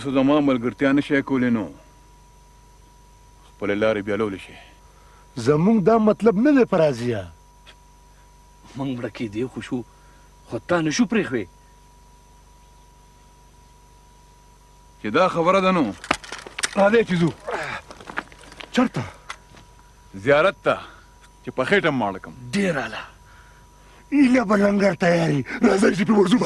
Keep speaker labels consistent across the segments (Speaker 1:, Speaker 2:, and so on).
Speaker 1: زما ملګرتیا نشئ کولی نو خپلې لارې بیالولی شي.
Speaker 2: زمونږ دا مطلب نه دی فرازیه.
Speaker 3: موږ مړه کېدی خو شو خو تا نه شو پرېښوی.
Speaker 1: چې دا خبره ده نو
Speaker 2: راځئ چې ځو. چېرته؟
Speaker 1: زیارت ته چې په خېټه ماړه کړم.
Speaker 3: ډېر اعلی.
Speaker 2: ایله به لنګر تیاري. راځئ چې پرې ورځو.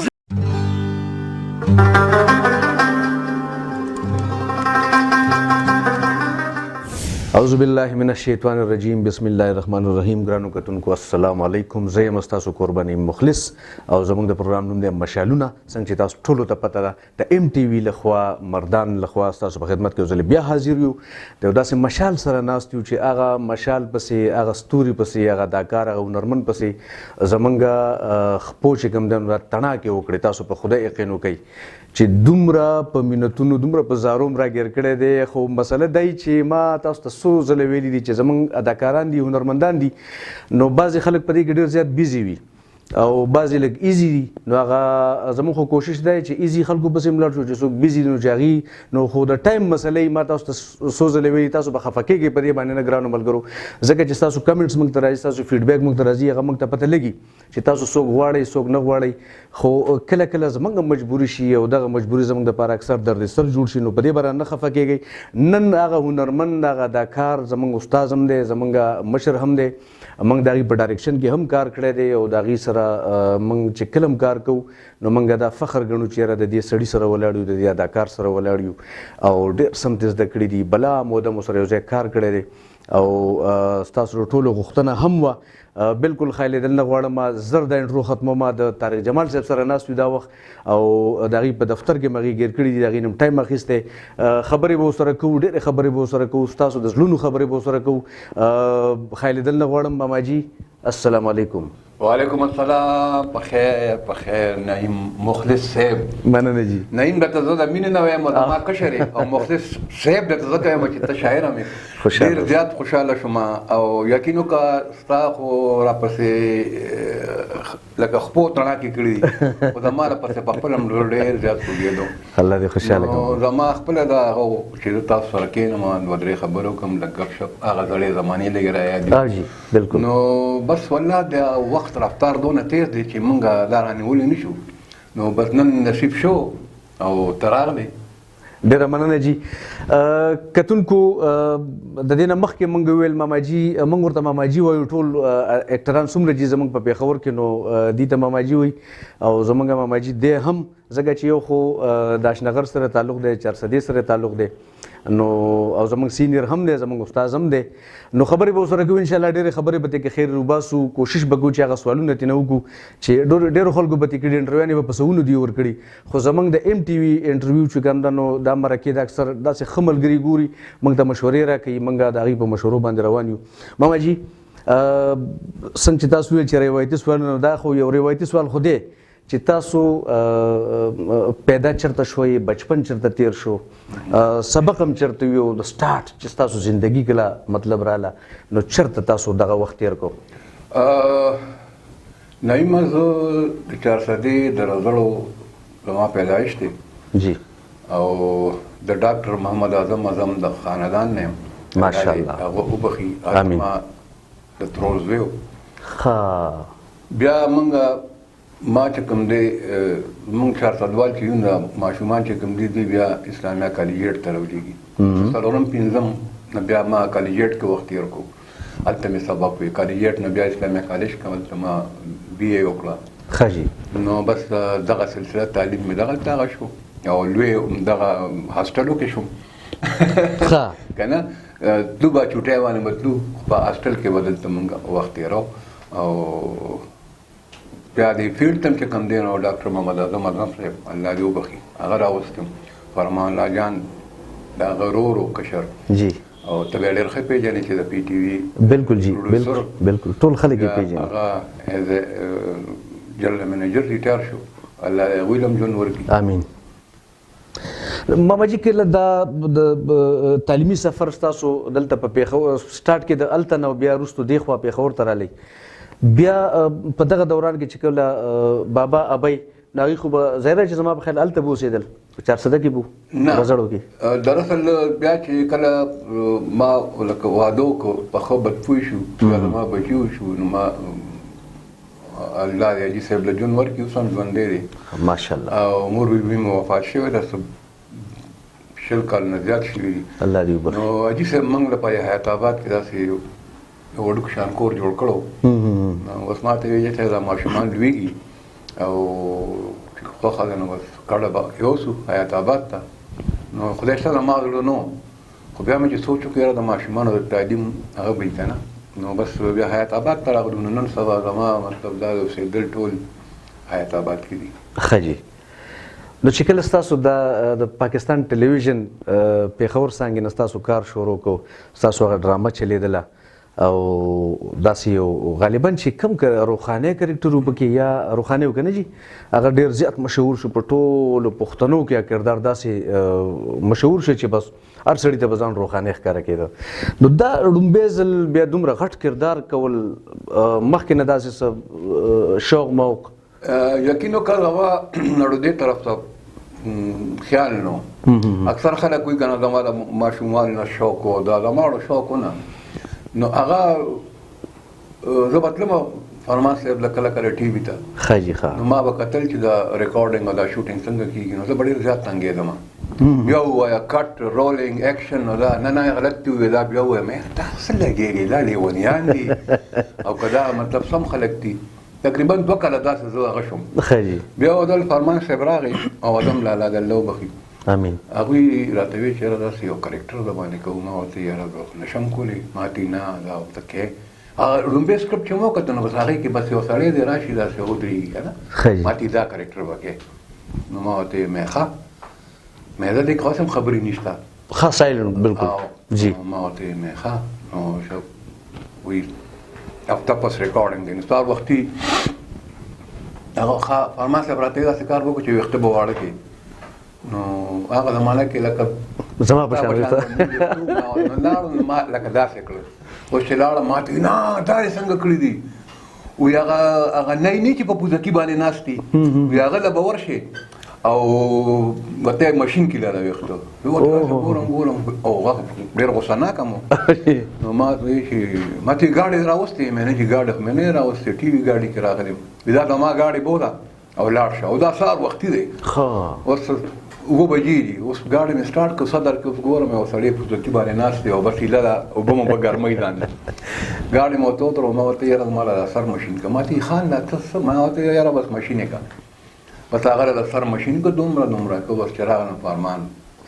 Speaker 4: اعوذ بالله من الشیطان الرجیم. بسم الله الرحمن الرحیم. ګرانو کتونکو السلام علیکم. زه یم ستاسو قرباني مخلص او زموږ د پروګرام نوم دی مشالونه. څنګه چې تاسو ټولو ته پته ده د ایم ټي وي لخوا مردان لخوا ستاسو په خدمت کې یو ځل بیا حاضر یو د یو داسې مشال سره ناست یو چې هغه مشال پسې هغه ستوري پسې هغه اداکار هغه هنرمند پسې زموږ خپو چې کوم دی تڼاکې وکړې. تاسو په خدای یقین وکئ چې دومره په منتونو دومره په زاروم راګیر کړی دی. خو مسله دی چې ما تاسو ته څو ځله ویلي دي چې زموږ اداکاران دي هنرمندان دي نو بعضې خلک په دې کې ډېر زیات بیزي وي او بعضې لږ ایزي دي. نو هغه زموږ خو کوشش دی چې ایزي خلکو پسې ملاړ شو چې څوک بیزي نو چې هغې نو خو د ټایم مسله ما تاسو ته څو ځله ویلي. تاسو به خفه کېږئ په دې باندې نه ګرانو ملګرو ځکه چې ستاسو کمنټس موږ ته راځي ستاسو فیډبیک موږ ته راځي هغه موږ ته پته لګي چې تاسو څوک غواړئ څوک نه غواړئ. خو کله کله زموږ مجبوري شي او دغه مجبوري زموږ دپاره اکثر درد سر جوړ شي نو په دې به رانه خفه کېږئ. نن هغه هنرمند هغه اداکار زموږ استاد هم دی زموږ مشر هم دی موږ د هغې په ډایرکشن کې هم کار کړی دی او د هغې سره موږ چې کله هم کار کوو نو موږ دا فخر ګڼو چې یاره د دې سړي سره ولاړ یو د دې اداکار سره ولاړ یو او ډېر سمت زده کړي دي. بلا موده مو سره یو ځای کار کړی دی او ستاسو ټولو غوښتنه هم وه. بالکل خایلیدل نه غواړم زر د انټرو ختموم د طارق جمال صاحب سره ناست وي دا وخت او د هغې په دفتر کې مې هغې ګیر کړي دي د هغې نم ټایم اخیستی خبرې به ورسره کوو ډېرې خبرې به ورسره کوو ستاسو د زړونو خبرې به ورسره کوو. خایلیدل نه غواړم ماماجي السلام علیکم.
Speaker 1: وعلیکم السلام. په خیر نعیم مخلص صاحب.
Speaker 4: مننه جي.
Speaker 1: نعیم درته زه د مینې نه وایم د ما کشر او مخلص صاحب درته زه وایم چې ته شاعر هم یې. ډېر زیات خوشحاله شوم او یقین وکړه ستا خو راپسې لکه خپو تڼاکې کړي دي خو زما راپسې په خپله هم ډېر زیات خوږېدو.
Speaker 4: الله دې خوشحاله کړي.
Speaker 1: زما خپله دا هغه چې زه تاسو سره کښېنم دوه درې خبرې وکړم لږ ګپ شپ هغه زړې زمانې لږې رایاد
Speaker 4: دي. بالکل.
Speaker 1: نو بس والله د وخت رفتار دونه تیز دی چې مونږ دا رانیولی نه شو نو بس نن نصیب شو او ته راغلی.
Speaker 4: ډېره مننه جي. کتونکو د دې نه مخکې موږ ویل ماماجي موږ ورته ماماجي وایو ټول اکټران څومره جي زموږ په پېښور کې نو دې ته ماماجي وایي او زموږ ماماجي دی هم ځکه چې یو خو د اشنغر سره تعلق دی چارسدې سره تعلق دی نو او زموږ سینیر هم دی زموږ استاد هم دی نو خبرې به ورسره کوو انشاءالله ډېرې خبرې به ترې کې خیر وباسو کوشش به کوو چې هغه سوالونه ترې نه وکړو چې ډېرو خلکو به ترې کړي انټرویوانې به په سوونو دي ورکړي خو زموږ د ایم ټي وي انټرویو چې کوم ده نو دا مرکې د اکثر داسې ښه ملګري ګوري موږ ته مشورې راکوي موږ د هغې په مشورو باندې روان یو. ماماجي څنګه چې تاسو ویل چې روایتي سوالونه دا خو یو روایتي سوال خو دی چې تاسو پیدا چرته شوئ بچپن چرته تیر شو سبق هم چرته وي او د سټارټ چې تاسو زندگی کله مطلب رااله نو چرته تاسو دغه وخت تیر کو؟
Speaker 1: نعیمه زه د چارسدې د رزړو زما پیدایش دی
Speaker 4: جی
Speaker 1: او د ډاکټر محمد اعظم د خاندان نه یم
Speaker 4: ماشاءالله
Speaker 1: هغه وبخي
Speaker 4: آمین
Speaker 1: د تروزویو
Speaker 4: ښه
Speaker 1: بیا موږ ما چې کوم دی موږ چارسدوال چې یو ماشومان چې کوم دي بیا اسلامیه کالیجیټ ته راولیږي څلورم پنځم نه بیا ما کالیجیټ کې وخت تېر کړو هلته مې سبق وی کالیجیټ نه بیا اسلامیه کالج کې هلته ما بي اے وکړه
Speaker 4: ښه جي
Speaker 1: نو بس دغه سلسله تعلیم مې دغلته هغه شو او لوی دغه هاسټلو کې شوم
Speaker 4: ښه
Speaker 1: که نه تلو به چوټۍ باندې به تلو په هاسټل کې به دلته مونږ وخت تېرو او بیا د فیلډ ته هم چې کوم دی نو ډاکټر محمد اعظم صاحب الله دې وبخي هغه راوستم فرمان الله جان د هغه ورور و کشر
Speaker 4: جی
Speaker 1: او ته بیا ډېر ښه پېژنې چې د پی ټي وي
Speaker 4: بالکل جی بالکل بالکل ټول خلک یې پېژني
Speaker 1: هغه ایز ا جنرال منیجر ریټایر شو الله دې هغوی له هم ژوند ورکړي
Speaker 4: امین. ماماجي کله دا د تعلیمي سفر ستاسو دلته په پېښور سټارټ کې د هلته نه بیا وروستو دې خوا پېښور ته رالی بیا په دغه دوران کې چې کله بابا ابۍ هغوی خو به ظاهره چې زما په خیال هلته به اوسېدل په 400 کې به
Speaker 1: نه
Speaker 4: وزړو کې.
Speaker 1: دراصل بیا چې کله ما لکه واده وکړو په ښه بدپوی شو بیا زما بچي وشو نو ما الله دې حاجي صاحب له ژوند ورکړي اوس هم ژوندی دی
Speaker 4: ماشاءالله
Speaker 1: او مور بي مې وفات شوې ده 20 کالونه زیات شوي دي.
Speaker 4: الله دې وبخښي.
Speaker 1: نو حاجي صاحب موږ لپاره حیات آباد کې داسې یو وړوکی شان کور جوړ کړو. نو اوس ما ته ویل چې دا ماشومان لویږي او خوښه ده نو بس کډه به یوسو حیات آباد ته. نو خدای شته زما زړه نو خو بیا مې چې سوچ وکړ یاره د ماشومانو د تعلیم هغه به وي که نه نو بس بیا حیات آباد ته راغلو. نو نن سبا زما مطلب دا د اوسېدل ټول حیات آباد کې دي.
Speaker 4: ښه جي. نو چې کله ستاسو د پاکستان ټلویزیون پېښور څانګې نه ستاسو کار شروع کو ستاسو هغه ډرامه چلیدله او داسې یو غالبا چې کوم روخانه کرکټر وبکې یا روخانه وکنه جی هغه ډیر زیات مشهور شو په ټولو پښتنو کې کردار داسې مشهور شو چې بس هر سړي ته به ځان روخانه ښکاره کېده. نو دا لومبی ځل بیا دومره غټ کردار کول مخکې نه داسې شوق موق
Speaker 1: یقینو کار هوا نړو دې طرف ته خیال نو اکثر خلک وایي که نه زما د ماشومان نه شوق و دا زماړو شوق نه نو هغه زه به تلم فرمان صاحب له کله کله ټي وي ته
Speaker 4: ښه جي ښه
Speaker 1: نو ما به کتل چې دا ریکارډینګ او دا شوټینګ څنګه کېږي نو زه به ډېر زیات تنګېدم. بیا ووایه کټ رولینګ ایکشن نو دا نه غلط دي ووایه دا بیا ووایم دا څه لګېږي دا لیونیان دي او که دا مطلب سم خلک دي. تقریبا 2 کاله داسې زه هغه شوم.
Speaker 4: ښه جي.
Speaker 1: بیا ودل فرمان صاحب راغی او ادم لالا د الله وبخي
Speaker 4: امین
Speaker 1: هغوی راته ویل چې یاره داسې یو کرکټر د باندې کوو. ما ورته یاره نشم کولی ما ته نه دا ورته کې هغه لومبی سکرپټ چې ما وکتل نو بس هغې کې بس یو سړی دی راشي داسې ودرېږي که نه ما ته دا کرکټر وکړې نو ما ورته ویل ښه مې دا دې خاص هم خبرې نشته
Speaker 4: ښه سایلنټ بالکل جی
Speaker 1: ما ورته ویل ښه نو شب وی هفته پس ریکارډینګ دی نو سهار وختي هغه ښه فرمان صاحب راته داسې کار وکړو چې ویښته به واړه کړي نو هغه زمانه کې لکه
Speaker 4: زما په شان
Speaker 1: لاړو نو ما لکه داسې کړل اوس چې لاړم ما ته نه دا یې څنګه کړي دي وایي هغه نه چې په پوزکي باندې ناست دي وایي هغه له به ورشي او ورته ماشین کې لاره ویښته ګورم او هغه ډېر غوسناک هم نو ما ته چې ما ته ګاډي راوستې مې نه چې ګاډي خو مې نه راوستې ټي وي ګاډي کې راغلم دا زما ګاډي بوله او لاړ شه او دا سهار وختي دی اوس 7 بجې دي اوس ګاډي مې سټارټ کړ صدر کې اوس ګورم یو سړی پوزکي باندې ناست دی او بس هیله ده اوبه مو په ګرمۍ باندې ګاډي مو ته وتړو ما ورته یاره زما له سر ماشین که ما ته خان دا ته څه ما ورته یاره بس ماشین یې که بس هغه له سر ماشین که دومره که بس چې راغلم فرمان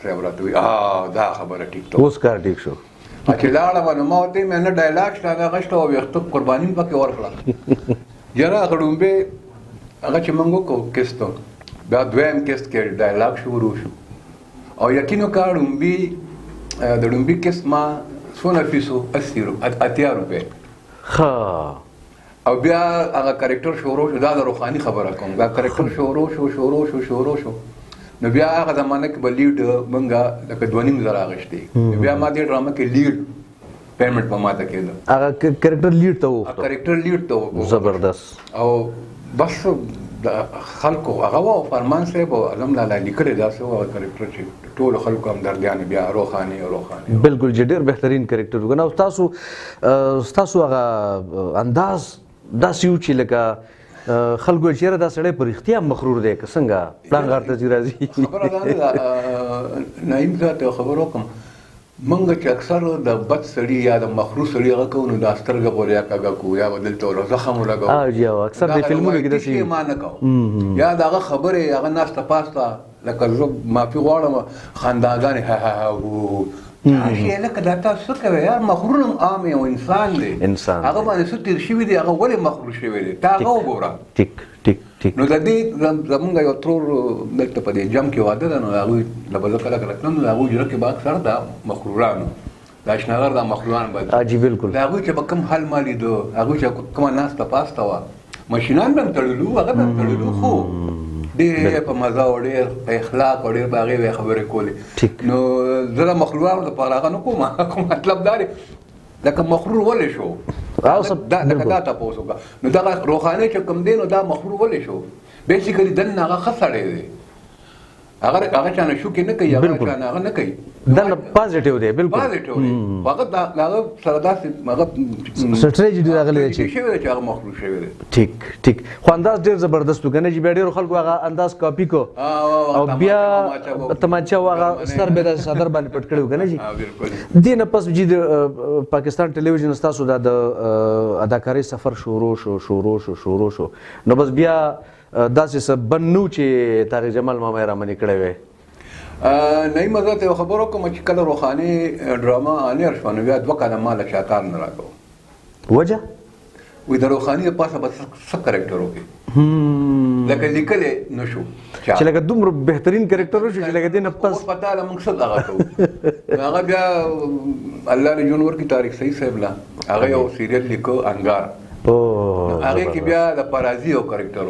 Speaker 1: صاحب راته وایي دا خبره ټیک ده
Speaker 4: اوس کار ټیک شو
Speaker 1: چې لاړم نو ما ورته مې نه ډایلاګ شته هغه شته او ویښته قرباني مې پکې ورکړه یاره هغه ډومبې هغه چې موږ وکړو کیسټ بیا دویم کیسټ کې ډایلاګ شروع شو او یقینو کار ډومبي د ډومبي کیسټ ما څونه فیسو 80 روپۍ او بیا هغه کرکټر شروع شو دا د روخاني خبره کوم دا کرکټر شروع شو نو بیا هغه زمانه کې به لیډ منګه لکه 2.5 اغشتې بیا ما دې ډرامه کې لیډ پیمنټ په ماته کېده
Speaker 4: هغه کرکټر لیډ ته وو
Speaker 1: کرکټر لیډ ته
Speaker 4: زبردست
Speaker 1: او بس خلکو هغه و فرمان صاحب او علم لالا لیکل داسې و کرکټر چې ټول خلکو هم دردیان بیا روخاني
Speaker 4: بالکل چې ډېر بهترین کرکټر وګڼه او ستاسو هغه انداز داسې و چې لکه خلکو چېرې دا سړی په رښتیا مغرور دی که څنګه پلان غار ته چې راځي
Speaker 1: خبره دا ده نعیم ذات یو خبر وکړم موږ چې اکثر د بد سړي یا د مخروع سړي هغه کوو نو دا سترګه پورې یا کږه کوو یا به دلته ور زخم ولګوو
Speaker 4: اکثر د فلمونو کې داسې
Speaker 1: ما نه کوو یا د هغه خبرې هغه ناسته پاسته لکه زه معافي غواړم خنداګانې شي لکه دا تاسو څه کوئ یار مغرور هم عام یو انسان دی هغه باندې څه تېر شوي دی هغه ولې مغرور شوی دی تا هغه وګوره ټیک نو د دې زمونږ یو ترور دلته په دې جم کې واده ده نو هغوی له به زه کله کله تلم نو د هغوی زړه کې به اکثر دا مغرورانو دا اشنغر دا مغروران به
Speaker 4: جي بالکل
Speaker 1: د هغوی چې به کوم حل ما لیدو هغوی چې کومه ناسته پاسته وه ماشینان به هم تړلو هغه به هم تړلو خو ډېر په مزه او ډېر په اخلاق او ډېر په هغې به یې خبرې کولې نو زه د مغرورانو دپاره هغه نه کوم مطلب دا دی لکه مغرور ولې شو دا تاسو وکړه نو دا روحاني چې کوم دی نو دا مخلوق ولې شو بیسیکلی دنه هغه خسړې دی هغه چانه شو کې نه کوي هغه چانه هغه نه کوي
Speaker 4: دنه پازیټیو دی بالکل
Speaker 1: پازیټیو دی هغه دا سره داسې هغه
Speaker 4: سټریټجی دی راغلی
Speaker 1: چې شوی چې هغه مخلوق شوی دی
Speaker 4: ټیک خو انداز ډیر زبردست وکنه چې ډیر خلکو هغه انداز کاپی کو او بیا تمانچا هغه سر به د صدر باندې پټ کړو کنه جی
Speaker 1: بالکل
Speaker 4: دینه پس چې پاکستان ټلویزیون تاسو د اداکاری سفر شروع شو نو بس بیا داسې څه بنو چې طارق جمال ماما یې رامنې کړی وی
Speaker 1: نه مزه ته خبرو کوم چې کله روحاني ډراما انیر شو نو بیا 2 کاله مال شاکار نه راغو
Speaker 4: وجه
Speaker 1: وې د روحاني په پاسه بس څه کریکټر وکي لکه لیکل نشو
Speaker 4: چې لکه دومره بهترین کریکټر وشو چې لکه دینه پس
Speaker 1: پتا له موږ څه هغه کوو هغه بیا الله له جنور کی تاریخ صحیح صاحب لا هغه یو سیریل لیکو انګار هغه کې بیا د پارازي او کریکټر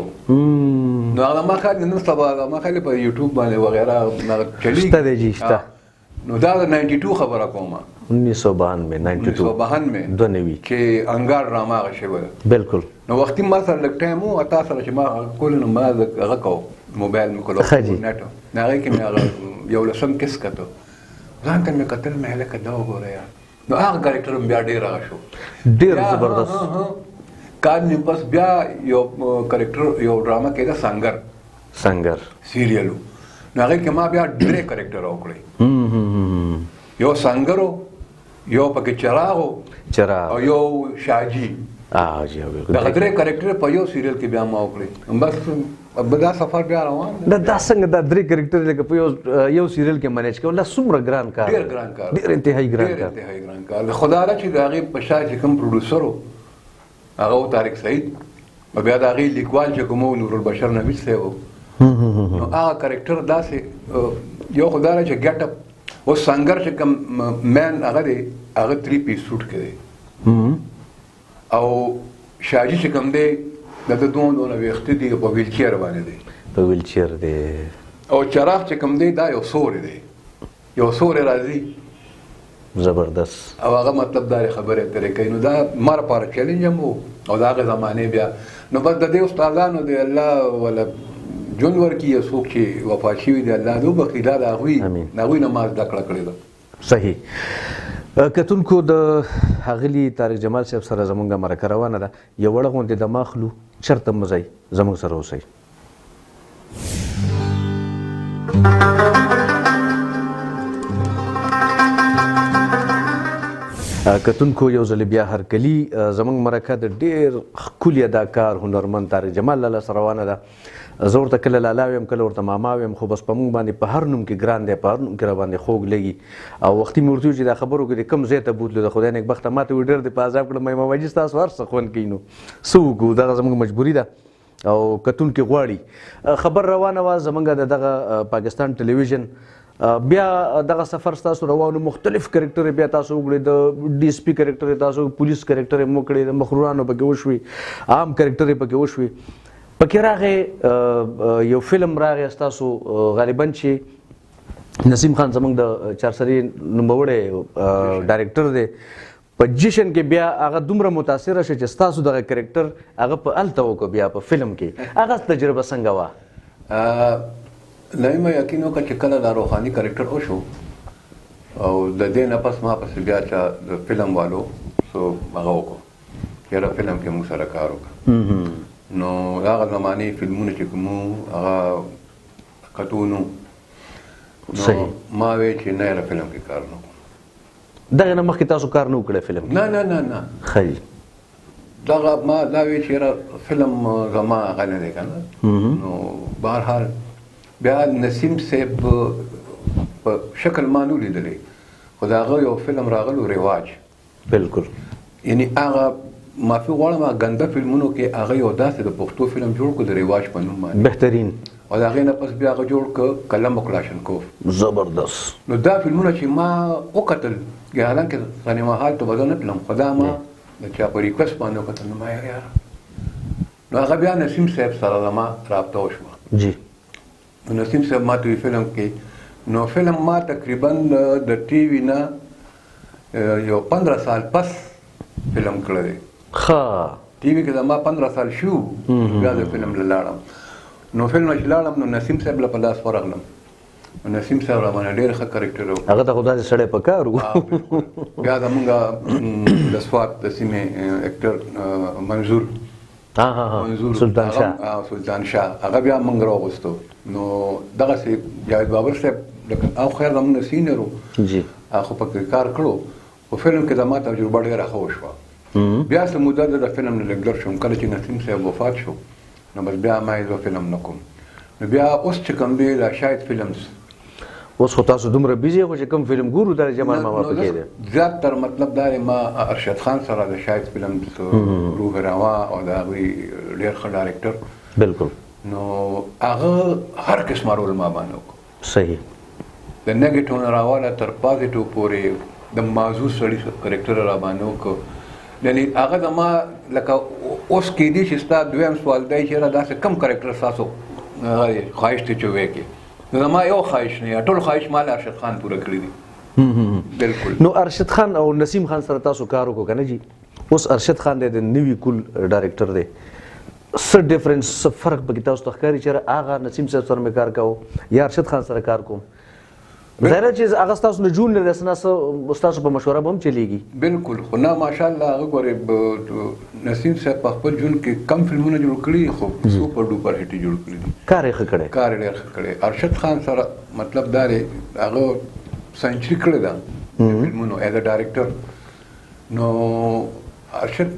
Speaker 1: نو هغه ما خالي نن سبا ما خالي په یوټیوب باندې وغیرہ چلی
Speaker 4: شته دی شته
Speaker 1: نو دا 92 خبره کومه
Speaker 4: 1992
Speaker 1: چې انګار ډراما غشوي
Speaker 4: بالکل
Speaker 1: نو وختي ما سره لګ ټایم او تاسو سره چې ما کول نو ما هغه کو موبایل مې کولو نت نه هغه کې مې یو لسم کیس کته ځان ته مې قتل مې هله کدا وګوریا نو هغه کریکټر بیا ډیر راغشو
Speaker 4: ډیر زبردست
Speaker 1: کار نه پس بیا یو کریکټر یو ډراما کې دا سنگر سیریلو نو هغه کې ما بیا ډېر کریکټر وکړي یو سنگرو یو پکې چراغ او یو شاجي
Speaker 4: جی
Speaker 1: دا درې کریکټر په یو سیریل کې بیا ما وکړي بس دا سفر بیا روان
Speaker 4: دا څنګه دا درې کریکټر لکه په یو سیریل کې مینج کول څومره ګران کار ډېر انتهایی ګران
Speaker 1: کار خدا را چې دا غي په شاه چې کوم پروډوسر هغه طارق سعید او بیا دا غي لیکوال چې کوم نور البشر نبی سیو نو هغه کریکټر داسې یو خدا را چې ګټ اپ او سنگر چې کوم مین هغه دی هغه 3 پیس سوټ کړي او شاجي چې کوم دی د دوه وخت دی په ویل چیر باندې دی او چراغ چې کوم دی دا یو سور راځي
Speaker 4: زبردست
Speaker 1: او هغه مطلب دا خبره ترې کوي نو دا مار پر چیلنج مو او دا هغه زمانه بیا نو بس د دې استادانو دی الله ولا جونور کی یسوک چې وفات شوی دی الله دو بخیلا دا غوي نماز د کړه کړی دا
Speaker 4: صحیح کتونکو د هغلی طارق جمال صاحب سره زمونږه مرکه روانه ده یو وړه غونډه د ماخلو چرته مزای زمونږ سره اوسئ کتونکو یو ځل بیا هرکلی زمونږ مرکه د ډېر ښکلي اداکار هنرمند طارق جمال لاله سره روانه ده زه ورته کله لالا ویم کله ورته ماما ویم خو بس په موږ باندې په هر نوم کې ګران دی په هر نوم کې را باندې خوږ لګي او وختي مې ورته چې دا خبرو کې د کوم ځای ته بوتلو د خدای نیکبخته ما ته وایي ډېر دې په عذاب کړم ماما وایي ستاسو هر څه خوند کوي نو څه وکړو دغه زموږ مجبوري ده او کتونکي غواړي خبر روانه وه زموږ د دغه پاکستان ټلویزیون بیا دغه سفر تاسو روانو مختلف کریکټر بیا تاسو وګړي د ډي اس پي کریکټر تاسو پولیس کریکټر مو کړی د مخرورانو پکې وشوي عام کریکټر پکې وشوي پکې راغی یو فلم راغی تاسو غالبا چې نسیم خان زمونږ د چارسري نوموړی ډایرکټر دی په جشن کې بیا هغه دومره متاثره شو چې ستاسو دغه کریکټر هغه په الته وکړو بیا په فلم کې هغه تجربه څنګه وه
Speaker 1: نه ما یقین وکړ چې کله دا روحاني کریکټر وشو او د دې نه پس ما پس بیا چې د فلم والو سو هغه وکړو یاره فلم کې موږ سره کار وکړو نو هغه زماني فلمونه چې کوم هغه کتونو نو ما وی چې نه فلم کې کار نه
Speaker 4: دغه نه مخکې تاسو کار نه وکړی فلم
Speaker 1: نه
Speaker 4: ښه
Speaker 1: دغه ما دا وی چې فلم زما هغه نه دی کنه نو بهرحال بیا نسیم صاحب په شکل ما نه لیدلې خو د هغه یو فلم راغلو رواج
Speaker 4: بالکل
Speaker 1: یعنی هغه معافي غواړم ګنده فلمونو کې هغه یو داسې د پښتو فلم جوړ کړ د رواج په نوم باندې
Speaker 4: بهترین
Speaker 1: او د هغې نه پس بیا هغه جوړ کړ قلم کلاشنکوف
Speaker 4: زبردست
Speaker 1: نو دا فلمونه چې ما وکتل حالانکه سینما هال ته به زه نه تلم خو دا ما د چا په ریکوست باندې وکتل نو ما یاره نو هغه بیا نسیم صاحب سره زما رابطه وشوه
Speaker 4: جی
Speaker 1: نسیم صاحب ما ته فلم کې نو فلم ما تقریبا د ټي وي نه یو 15 سال پس فلم کړی ټي وي کې زما 15 سال شو بیا د فلم لاړم نو فلم چې لاړم نو نسیم صاحب له په لاس ورغلم نسیم صاحب را باندې ډېر ښه کرکټر و
Speaker 4: هغه ته خو داسې سړی په کار و
Speaker 1: بیا زمونږ د سوات د سیمې اکټر منظور سلطان شاه هغه بیا موږ راوغوستو نو دغسې جاوید بابر صاحب او خیر زمونږ سینیر و
Speaker 4: جی
Speaker 1: خو پکې کار کړو په فلم کې زما تجربه ډېره ښه وشوه بیا څه موده د فلم نه لږ لږ شوم کله چې نسیم صاحب وفات شو نو بس بیا ما یې زه فلم نه کوم نو بیا اوس چې کوم دی دا شاید فلمز
Speaker 4: اوس خو تاسو دومره بیزی خو چې کوم فلم ګورو دا جمال ماما پکې دی
Speaker 1: زیات تر مطلب دا ما ارشد خان سره د شاید فلمز روح روا او د هغوی ډېر ښه ډایرکټر
Speaker 4: بالکل
Speaker 1: نو هغه هر قسمه رول ما باندې وکړو
Speaker 4: صحیح
Speaker 1: د نیګیټیو نه راواله تر پازیټیو پورې د موضوع سړي کرکټر را باندې وکړو یعنی هغه زما لکه اوس کېدی چې ستا دویم سوال دی چې یاره داسې کم کرکټر ستاسو خواهش دی چې وایې کې نو زما یو خواهش نه ټول خواهش مال ارشد خان پوره کړی دي بالکل
Speaker 4: نو ارشد خان او نسیم خان سره تاسو کار وکړو کنه جی اوس ارشد خان د نوی کول ډایرکټر دی څه ډیفرنس څه فرق پکې تاسو ته ښکاري چې هغه نسیم صاحب سره مې کار کوو یا ارشد خان سره کار کوم ظاهره چې هغه ستاسو نه جون لري څه ستاسو په مشوره به هم چلیږي
Speaker 1: بالکل خو نه ماشاءالله هغه ګورې نسیم صاحب په خپل ژوند کې کم فلمونه جوړ کړي خو سوپر ډوپر هټ جوړ کړي دي
Speaker 4: کار یې ښه کړی
Speaker 1: کار یې ډېر ښه کړی ارشد خان سره مطلب دا دی هغه سنچري کړې ده د فلمونو ایز ا ډایرکټر نو ارشد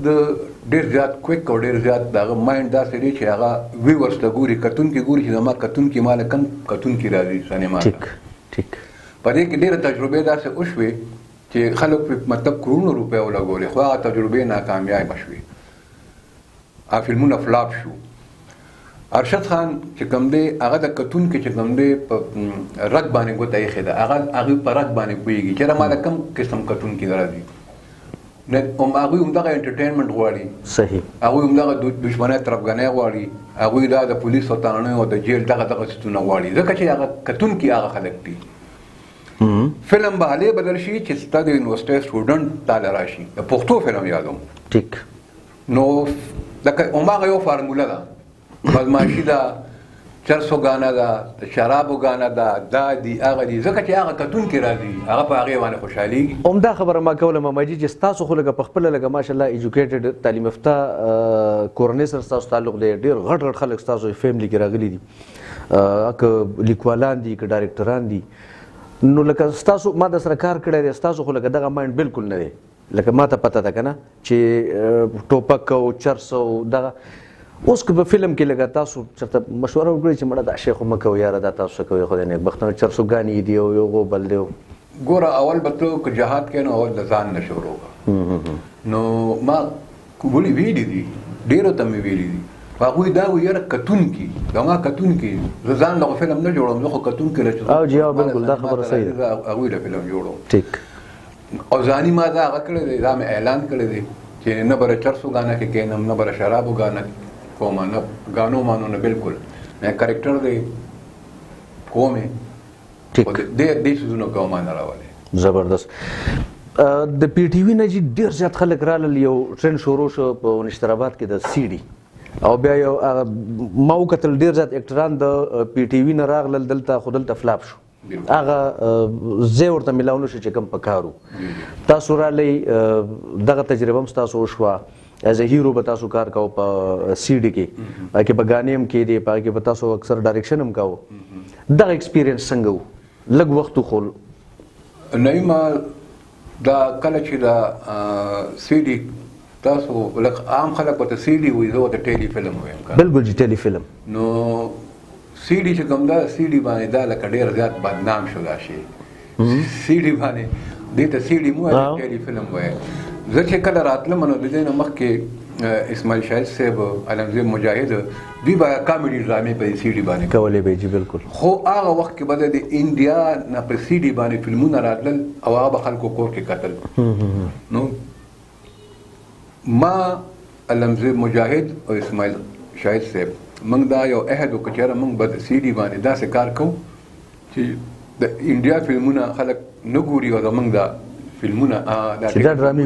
Speaker 1: ډېر زیات کویک او ډېر زیات د هغه مایند داسې دی چې هغه ویورس ته ګوري کتونکي ګوري چې زما کتونکي ماله کم کتونکي راځي سینما
Speaker 4: ټیک
Speaker 1: په دې کې ډېره تجربې داسې وشوې چې خلک مطلب کروڑونو روپۍ ولګولې خو هغه تجربې ناکامیابه شوې هغه فلمونه فلاپ شو ارشد خان چې کوم دی هغه د کتونکي چې کوم دی په رګ باندې ګوته ایښې ده هغه په رګ باندې پوهېږي چې ماله کم قسم کتونکي راځي هغوی همدغه انټرټینمنټ غواړي
Speaker 4: صحیح
Speaker 1: هغوی همدغه دشمنۍ طرفګنۍ غواړي هغوی دا د پولیسو تړنیو او د جیل دغه څیزونه غواړي ځکه چې هغه کتونکي هغه خلک دي فلم به هلې بدل شي چې ستا د یونیورسټۍ سټوډنټ تاله راشي د پښتو فلم یادوم
Speaker 4: ټیک
Speaker 1: نو لکه هماغه یو فارموله ده بدماشي ده چرسو ګانه ده شرابو ګانه ده دا دي هغه دي ځکه چې هغه کتونکي راځي هغه په هغې باندې خوشحالېږي
Speaker 4: همدا خبره ما کوله ماماجي چې ستاسو خو لکه په خپله لکه ماشاءالله ایجوکیټډ تعلیم یافته کورنۍ سره ستاسو تعلق دی ډېر غټ غټ خلک ستاسو فیملي کې راغلي دي که لیکوالان دي که ډایرکټران دي نو لکه ستاسو ما د سره کار کړی دی ستاسو خو لکه دغه مایند بالکل نه دی لکه ما ته پته ده که نه چې ټوپک او چرس او دغه اوس که په فلم کې لکه تاسو چېرته مشوره وکړئ چې مړه دا شی خو مه کوئ یاره دا تاسو څه کوئ خدای نیکبختونه چرسوګانې دي او یو غو بل دی
Speaker 1: ګوره اول به ته که جهاد کوې نو اول د ځان نه شروع وکړه نو ما ولې ویلي دي ډېرو ته مې ویلي دي هغوی دا وایي یاره کتونکي زما کتونکي زه ځان له فلم نه جوړوم زه خو کتونکي له
Speaker 4: او جی بالکل دا خبره صحیح ده
Speaker 1: هغوی له فلم جوړوم
Speaker 4: ټیک
Speaker 1: او ځاني ما دا هغه کړی دی دا مې اعلان کړی دی چې نه به چرسو ګانه کې کښېنم نه به شرابو ګانه کوم نه ګانو مانو نه بالکل نه کرکټر دی کوم
Speaker 4: ټیک
Speaker 1: دې څیزونو کوم نه راولې
Speaker 4: زبردست د پی ټي وي نه جی ډېر زیات خلک رالل یو ټرند شروع شو په نشتراباد کې د سی ډي او بیا یو ما وکتل ډېر زیات اکټران د پی ټي وي نه راغلل دلته خو دلته فلاپ شو هغه ځای ورته میلاو نه شو چې کوم په کار و تاسو رالی دغه تجربه هم ستاسو وشوه ایز ا هیرو به تاسو کار کوو په سی ډي کې هغه کې به ګانې هم کېدې په هغه کې به تاسو اکثر ډایرکشن هم کوو دغه ایکسپیرینس څنګه و لږ وخت وخو
Speaker 1: نعیمه دا کله چې دا سی ډي تاسو لکه عام خلک ورته سی ډي وایي زه ورته ټیلی فلم وایم
Speaker 4: بالکل جی ټیلی فلم
Speaker 1: نو سی ډي چې کوم دا سی ډي باندې دا لکه ډېر زیات بدنام شو دا شی سی ډي باندې دې ته سی ډي مو ټیلی فلم وایي زه چې کله راتلم نو د دې نه مخکې اسماعیل شاهد صاحب علمزی مجاهد دوی به کامیډي ډرامې په سی ډي باندې
Speaker 4: کولې به جی بالکل
Speaker 1: خو هغه وخت کې به د انډیا نه په سی ډي باندې فلمونه راتلل او هغه به خلکو کور کې کتل نو ما علمزی مجاهد او اسماعیل شاهد صاحب موږ دا یو عهد وکړو چې موږ به د سی ډي باندې داسې کار کوو چې د انډیا فلمونه خلک نه ګوري او زموږ دا فلمونه
Speaker 4: چې دا ډرامې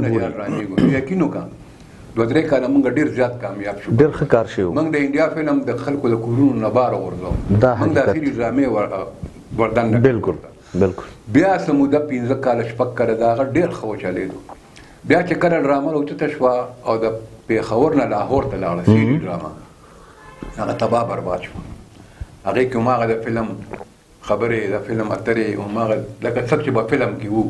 Speaker 4: ګوري
Speaker 1: یقین وکړه دوه درې کاله موږ ډېر زیات کامیاب شو.
Speaker 4: ډېر ښه کار شوی.
Speaker 1: موږ د انډیا فلم د خلکو د کورونو نه بار وغورځوو.
Speaker 4: دا
Speaker 1: موږ د
Speaker 4: حقیقت.
Speaker 1: اخري ډرامې وردن
Speaker 4: بالکل بالکل.
Speaker 1: بیا څه موده 15 کاله شپږ کاله د هغه ډېر ښه وچلېدو. بیا چې کله ډرامه راوچته شوه او د پېښور نه لاهور ته لاړه سیري ډرامه، هغه تباه برباد شوه. هغې کې هماغه د فلم خبرې، د فلم اترې، هماغه لکه څه چې به فلم کې وو،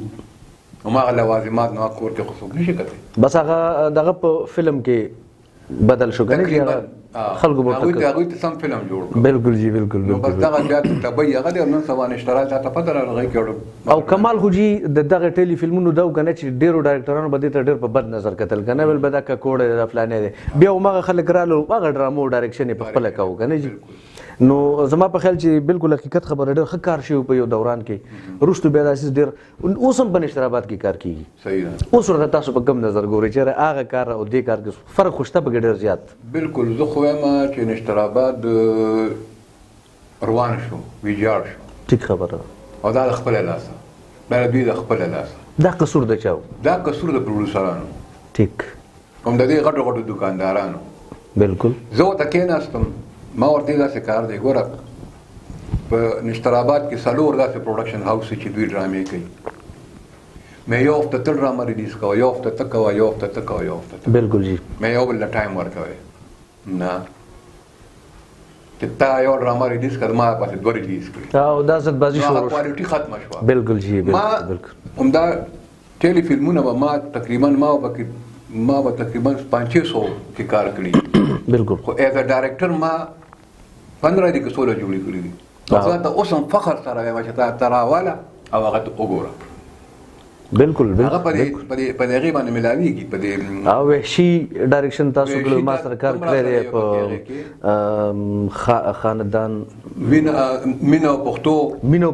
Speaker 1: هماغه لوازمات نو کور کې خو څوک نشي کتلی.
Speaker 4: بس هغه دغه په فلم کې بدل شو کنه چې خلکو ورته
Speaker 1: هغوی ته سم فلم جوړ کړ.
Speaker 4: بالکل جی بالکل
Speaker 1: نو بس
Speaker 4: بالکل.
Speaker 1: دغه بیا تبۍ هغه دی، نن سبا نشترال ته پته راغی کېړو.
Speaker 4: او کمال خو جی د دغه ټیلی فلمونو دا کنه چې ډیرو ډایرکټرانو به دې ته ډیر په بد نظر کتل کنه، ول به دا ککوړه د فلانه دی، بیا هماغه خلک رالو هغه ډرامو ډایرکشن په خپل کاوه کنه جی. نو زما په خیال چې بالکل حقیقت خبره ډېر ښه کار شوی په یو دوران کې. وروسته بیا داسې ډېر اوس هم په نشترآباد کې کار کیږي.
Speaker 1: صحیح ده.
Speaker 4: اوس ورته تاسو په کوم نظر ګورئ چې هغه کار او دې کار کې فرق خو شته پکې ډېر زیات؟
Speaker 1: بالکل. زه خو وایم چې نشترآباد روان شو، ویجاړ شو.
Speaker 4: ټیک خبره.
Speaker 1: او دا د خپله لاسه، دا د دوی د خپله لاسه.
Speaker 4: دا قصور د چا و؟
Speaker 1: دا قصور د پروډوسرانو،
Speaker 4: ټیک،
Speaker 1: هم د دې غټو غټو دکاندارانو.
Speaker 4: بالکل.
Speaker 1: زه ورته کېناستم، ما ورته داسې کار دی، ګوره په نشترآباد کې 4 داسې پروډکشن هاوس چې دوی ډرامې کوي. مې یو هفته ته ډرامه ریلیز کوه، یو هفته ته کوه، یو هفته ته کوه، یو هفته ته.
Speaker 4: بالکل جی.
Speaker 1: مې یو بل ته ټایم ورکوئ نه چې تا یو ډرامه ریلیز کړه ما پسې 2 ریلیز کړي.
Speaker 4: او دا ځدبازي شروع شوه.
Speaker 1: کوالټي ختمه شوه.
Speaker 4: بالکل جی بالکل بالکل.
Speaker 1: همدا ټیلی فلمونه به ما تقریبا ما به تقریبا 500 کې کار کړي.
Speaker 4: بالکل.
Speaker 1: خو ایز ا ډایرکټر ما 15 دي کې 16 جوړې کړي دي. زه ته اوس هم فخر سره وایم چې تا راواله او هغه ته وګوره.
Speaker 4: بالکل
Speaker 1: هغه په دې باندې ملاویږي په دې.
Speaker 4: او وحشي ډایرکشن تاسو کله ما سره کار کړی دی په خاندان
Speaker 1: مینه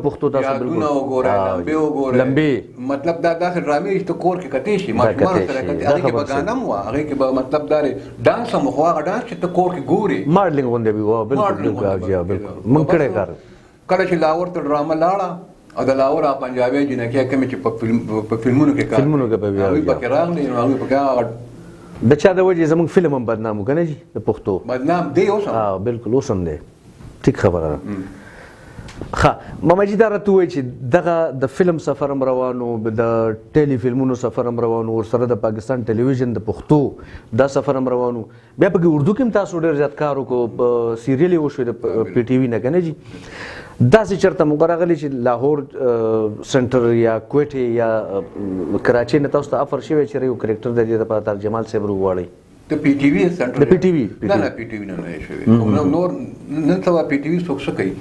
Speaker 4: پښتو تاسو بالکل
Speaker 1: وګورئ لمبې. مطلب دا داسې ډرامې چې کور کې کتې شي، ماشومان سره کتې، هغې کې به ګانا هم وه، هغې کې به مطلب دا دی ډانس هم خو هغه ډانس چې ته کور کې ګورې
Speaker 4: ماډلینګ غوندې وي. وه بالکل بالکل موږ کړی کار.
Speaker 1: کله چې لاهور ته ډرامه لاړه او د لاهور پنجابي جنکۍ کومې چې په فلمونو کې کار کوي، هغوی پکې راغلي، نو هغوی پکې هغه
Speaker 4: د چا د وجې زموږ فلم هم بدنام و که نه جي د پښتو
Speaker 1: بدنام دی اوس هم.
Speaker 4: بالکل اوس هم دی. ټیک خبره ده. ښه ماماجي دا راته ووایي چې دغه د فلم سفر هم روان و، د ټیلی فلمونو سفر هم روان و، ورسره د پاکستان ټلویزیون د پښتو دا سفر هم روان و، بیا پکې اردو کې هم تاسو ډېر زیات کار وکړو، په سیریل یې وشوې د پی ټي وي نه که نه جي. داسې چېرته موږ راغلي چې لاهور سنټر یا کویټې یا کراچۍ نه تاسو ته افر شوی چې یو کرکټر د دې لپاره طارق جمال صاحب وغواړئ؟
Speaker 1: د پی ټي وي سنټر،
Speaker 4: د پی ټي وي
Speaker 1: نه پی ټي وي نه شوی نور نن سبا پی ټي وي څوک څه کوي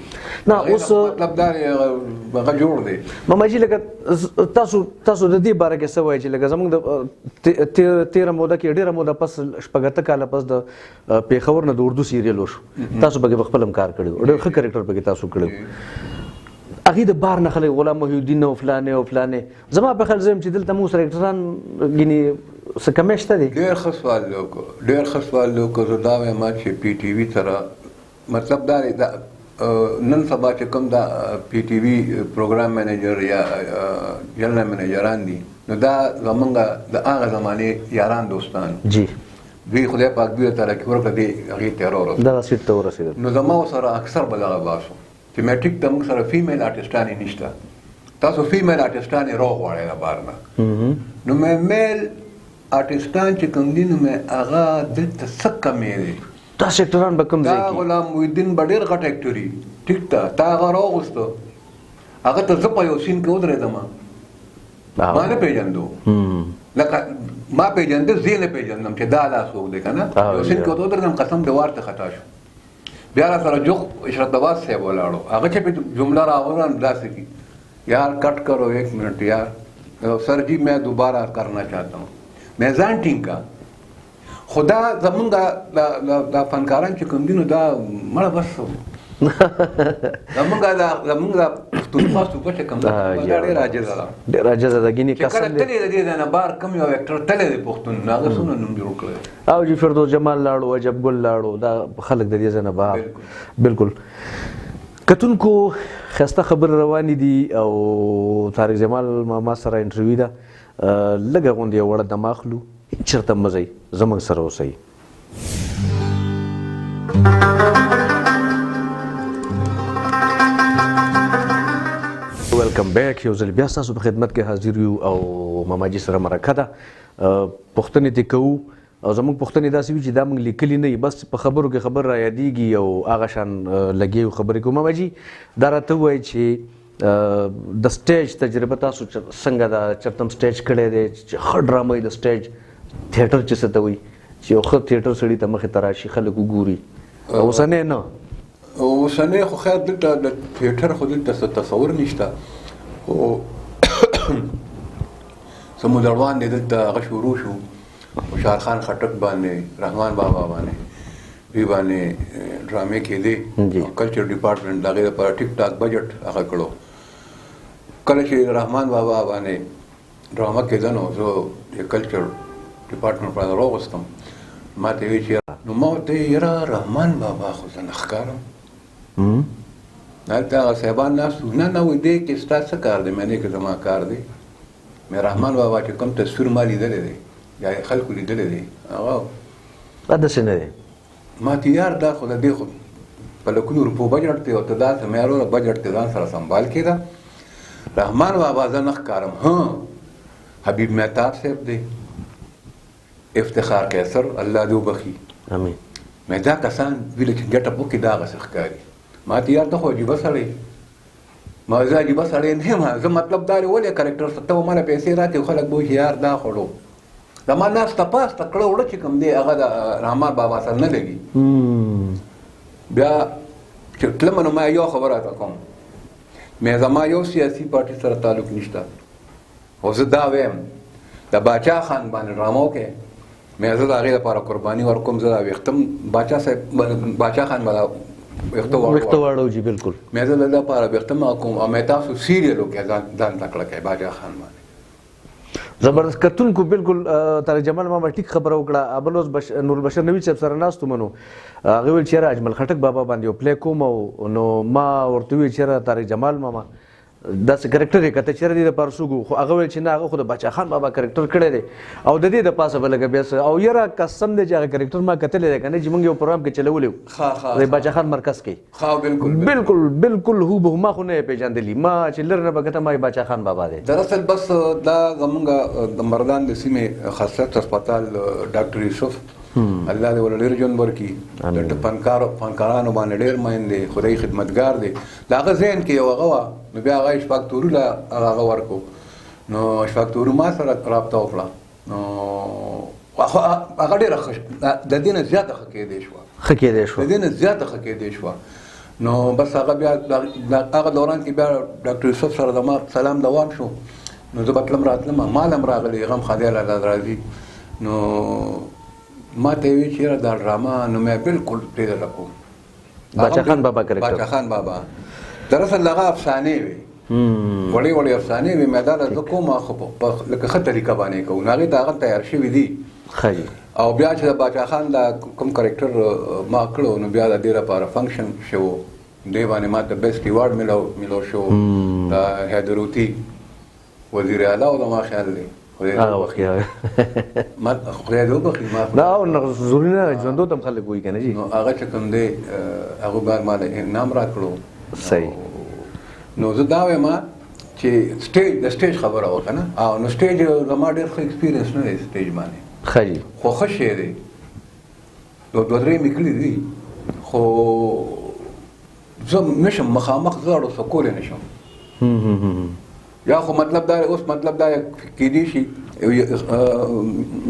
Speaker 4: نه اوس
Speaker 1: مطلب دا هغه جوړ دی.
Speaker 4: ماماجي لکه تاسو د دې باره کې څه وایئ چې لکه زموږ د 13 موده کې ډېره موده پس 18 کاله پس د پېښور نه د اردو سیریل وشو، تاسو پکې په خپل هم کار کړی و، ډېر ښه کرکټر پکې تاسو کړی و. هغې د بار نه خلک غلام محی الدین او فلانې او فلانې، زما په خیال زه یم چې دلته موږ سره اکټران ګینې څه کمی شته دی؟
Speaker 1: ډېر ښه سوال دی وکړو، ډېر ښه سوال دی وکړو. زه دا وایم چې پی ټي وي سره مطلب دا دی نن سبا چې کوم دا پی ټي وي پروګرام منیجر یا جنرال منیجران دي، نو دا زمونږ د هغه زمانې یاران دوستان
Speaker 4: جی
Speaker 1: دوی خدای پاک دوی ته ترقي ورکړه، دې هغې ته راورسېدل،
Speaker 4: دغه سیټ ته ورسېدل.
Speaker 1: نو زما سره اکثر به دغه باسو چې میټریک ته موږ سره فیمیل آرټسټانې نشته، تاسو فیمیل آرټسټانې راوغواړئ د بار نه. نو مې میل آرټسټان چې کوم دي نو مې هغه دلته څه کمې دی،
Speaker 4: تاسو اکټران به کوم ځای کې؟
Speaker 1: دا غلام محی الدین به ډېر غټ اکټر وي، ټیک ده، تا هغه راوغوسته، هغه ته زه په یو سین کې ودرېدم، ما نه پېژندو، لکه ما پېژنده زه نه پېژندم چې دا څوک دی که نه، یو سین کې ودرېدم، قسم د وار ته خطا شو. بیا را سره جوخ اشرت نواز صاحب ولاړو، هغه چې پې جمله راوړم داسې کی یار کٹ کرو 1 منٹ یار سر جی میں دوبارہ کرنا چاہتا ہوں، میں ځان ټینګ کا. خدا زمونږ دا فنکاران چې کوم دي نو دا مړه بس زمونږ دا پښتونخوا صوبه چې کوم ده دا ډېر عاجزه ده،
Speaker 4: ډېر عاجزه ده. ګینې
Speaker 1: چې کله تللی د دې نه بار کم یو اکټر تللی دی پښتون، نو هغه څومره نوم جوړ کړی.
Speaker 4: او جی فردوس جمال لاړو، عجب ګل لاړو، دا خلک د دې ځای نه بهر. بالکل کتونکو ښایسته خبرې روانې دي او طارق جمال ماما سره انټرویو ده، لږه غوندې یو وړه دم اخلو چېرته مه ځئ زموږ سره اوسئ. ویلکم بیک. یو ځل بیا ستاسو په خدمت کې حاضر یو او ماماجي سره مرکه ده. پوښتنې دې کوو او زموږ پوښتنې داسې وي چې دا موږ لیکلي نه وي، بس په خبرو کې خبر را یادېږي او هغه شان لګې خبرې کوو. ماماجي دا راته ووایي چې د سټیج تجربه تاسو څنګه ده؟ چېرته هم سټیج کړی دی چې ښه ډرامه وي د سټیج تھیټر چې څه ته وایي چې یو ښه تھیټر سړي ته مخې ته راشي خلک وګوري؟ اوسنی نه،
Speaker 1: اوسنی خو خیر دلته د تھیټر خو دلته څه تصور نشته، خو زموږ روان دی دلته هغه شروع شو خوشحال خان خټک باندې، رحمان بابا باندې، دوی باندې ډرامې کېدې. کلچر ډپارټمنټ د هغې لپاره ټیک ټاک بجټ هغه کړو. کله چې رحمان بابا باندې ډرامه کېده نو زه د کلچر ډپارټمنټ باندې راوغوستم. ما ته ویل چې نو ما ورته یاره رحمان بابا خو زه نه ښکارم. هلته هغه صاحبان ناست وو، نه نه وایي دې کې ستا څه کار دی؟ مې کې زما کار دی. مې رحمان بابا چې کوم تصویر ما لیدلی دی یا خلکو لیدلی دی هغه
Speaker 4: داسې نه دی.
Speaker 1: ما ته یار دا خو د دې خو په لکونو روپو بجټ دی او ته داسې مې وروره بجټ ته ځان سره سنبال کېده. رحمان بابا زه نه ښکارم. حبیب مهتاب صاحب دی، افتخار قیصر الله دې وبخي،
Speaker 4: امین.
Speaker 1: مې دا کسان ویل چې ګټه وکړي دا هغسې ښکاري. ما ته یار ته خو عجیبه سړی، ما زه عجیبه سړی نه یم. زه مطلب دا دی ولې کرکټر ته به ماله پیسې راکړي او خلک به وایي یار دا خوړو. زما ناسته پاسته کړه وړه چې کوم دی هغه د رحمان بابا سره نه لګي. بیا چې تلمه نو ما یو خبره راته کوم، مې زما یو سیاسي پارټي سره تعلق نشته او زه دا ویم د باچا خان باندې ډرامه وکړې، مې زه د هغې لپاره قرباني ورکوم. زه دا ویښته باچا صاحب باچا خان به ویښته
Speaker 4: واړو جي بالکل،
Speaker 1: مې زه د ده لپاره ویښته کوم او مې تاسو سیریل وکړئ ځان تکړه کړئ باچا خان باندې.
Speaker 4: زبردست کتونکو بالکل طارق جمال ماما ټیک خبره وکړه. بل اوس نور البشر نوید صاحب سره ناست ومنو، هغې ویل چې یاره اجمل خټک بابا باندې یو پلی کوم نو ما ورته وویل چې یاره طارق جمال ماما داسې کرکټر یې کته چېرې دې دپاره څوک وو؟ خو هغه ویل چې نه هغه خو د باچا خان بابا کرکټر کړی دی او د دې د پاسه به لږه بیا او یاره قسم دی چې هغه کرکټر ما کتلی دی که نه چې موږ یو پروګرام کې چلولی و د باچا خان مرکز کې. بالکل بالکل هوبهو ما خو نه یې پېژندلي، ما چې لر نه به کته ما باچا خان بابا دی.
Speaker 1: دراصل بس دا زمونږ د مردان د سیمې خاصیت هسپتال ډاکټر یوسف الله دې ورله ډېر ژوند ورکړي، د فنکارانو باندې ډېر مین دی، خدای خدمتګار دی. د هغه ذهن کې یو هغه وه نو بیا هغه اشفاق توري له هغه ورکړو نو اشفاق توري ما سره رابطه وکړه نو هغه ډېره ښه د دې نه زیاته ښه کېدی شوه د دې نه زیاته ښه کېدی شوه. نو بس هغه بیا هغه دوران کې بیا ډاکټر یوسف سره زما سلام دوام شو نو زه به تلم راتلم، مال هم راغلی غم خدای الله راضي. نو ما ته وی چې دا ډرامه نو مې بالکل پرېږدله کوم
Speaker 4: باچا خان بابا کرکټر
Speaker 1: باچا خان بابا دراصل هغه افسانې وې وړې وړې افسانې وې مې دا زه کوم خو په لکه ښه طریقه باندې کوو نو هغې ته هغه تیار شوي دي او بیا چې د باچا خان دا کوم کرکټر ما کړو نو بیا د دې لپاره فنکشن شو دې باندې ما ته بیسټ ایوارډ میلو شو د حیدروتي وزیر اعلی او زما خیال دی
Speaker 4: هغه وخت
Speaker 1: ما خدای دې وبخي ما
Speaker 4: دا ضروري نه ژوندو ته هم خلک وایي که نه جي
Speaker 1: نو هغه چې کوم دی هغه بیا ما انعام راکړو.
Speaker 4: صحیح.
Speaker 1: نو زه دا وایم چې د سټیج خبره وکړه نه او نو سټیج زما ډېر ښه ایکسپیرینس نه دی سټیج باندې
Speaker 4: ښه جي
Speaker 1: خو ښه شی دی دوه درې مې کړي دي خو زه نشم مخامخ زاړو څه کولی نشم یا خو مطلب دا اوس مطلب دا کېدی شي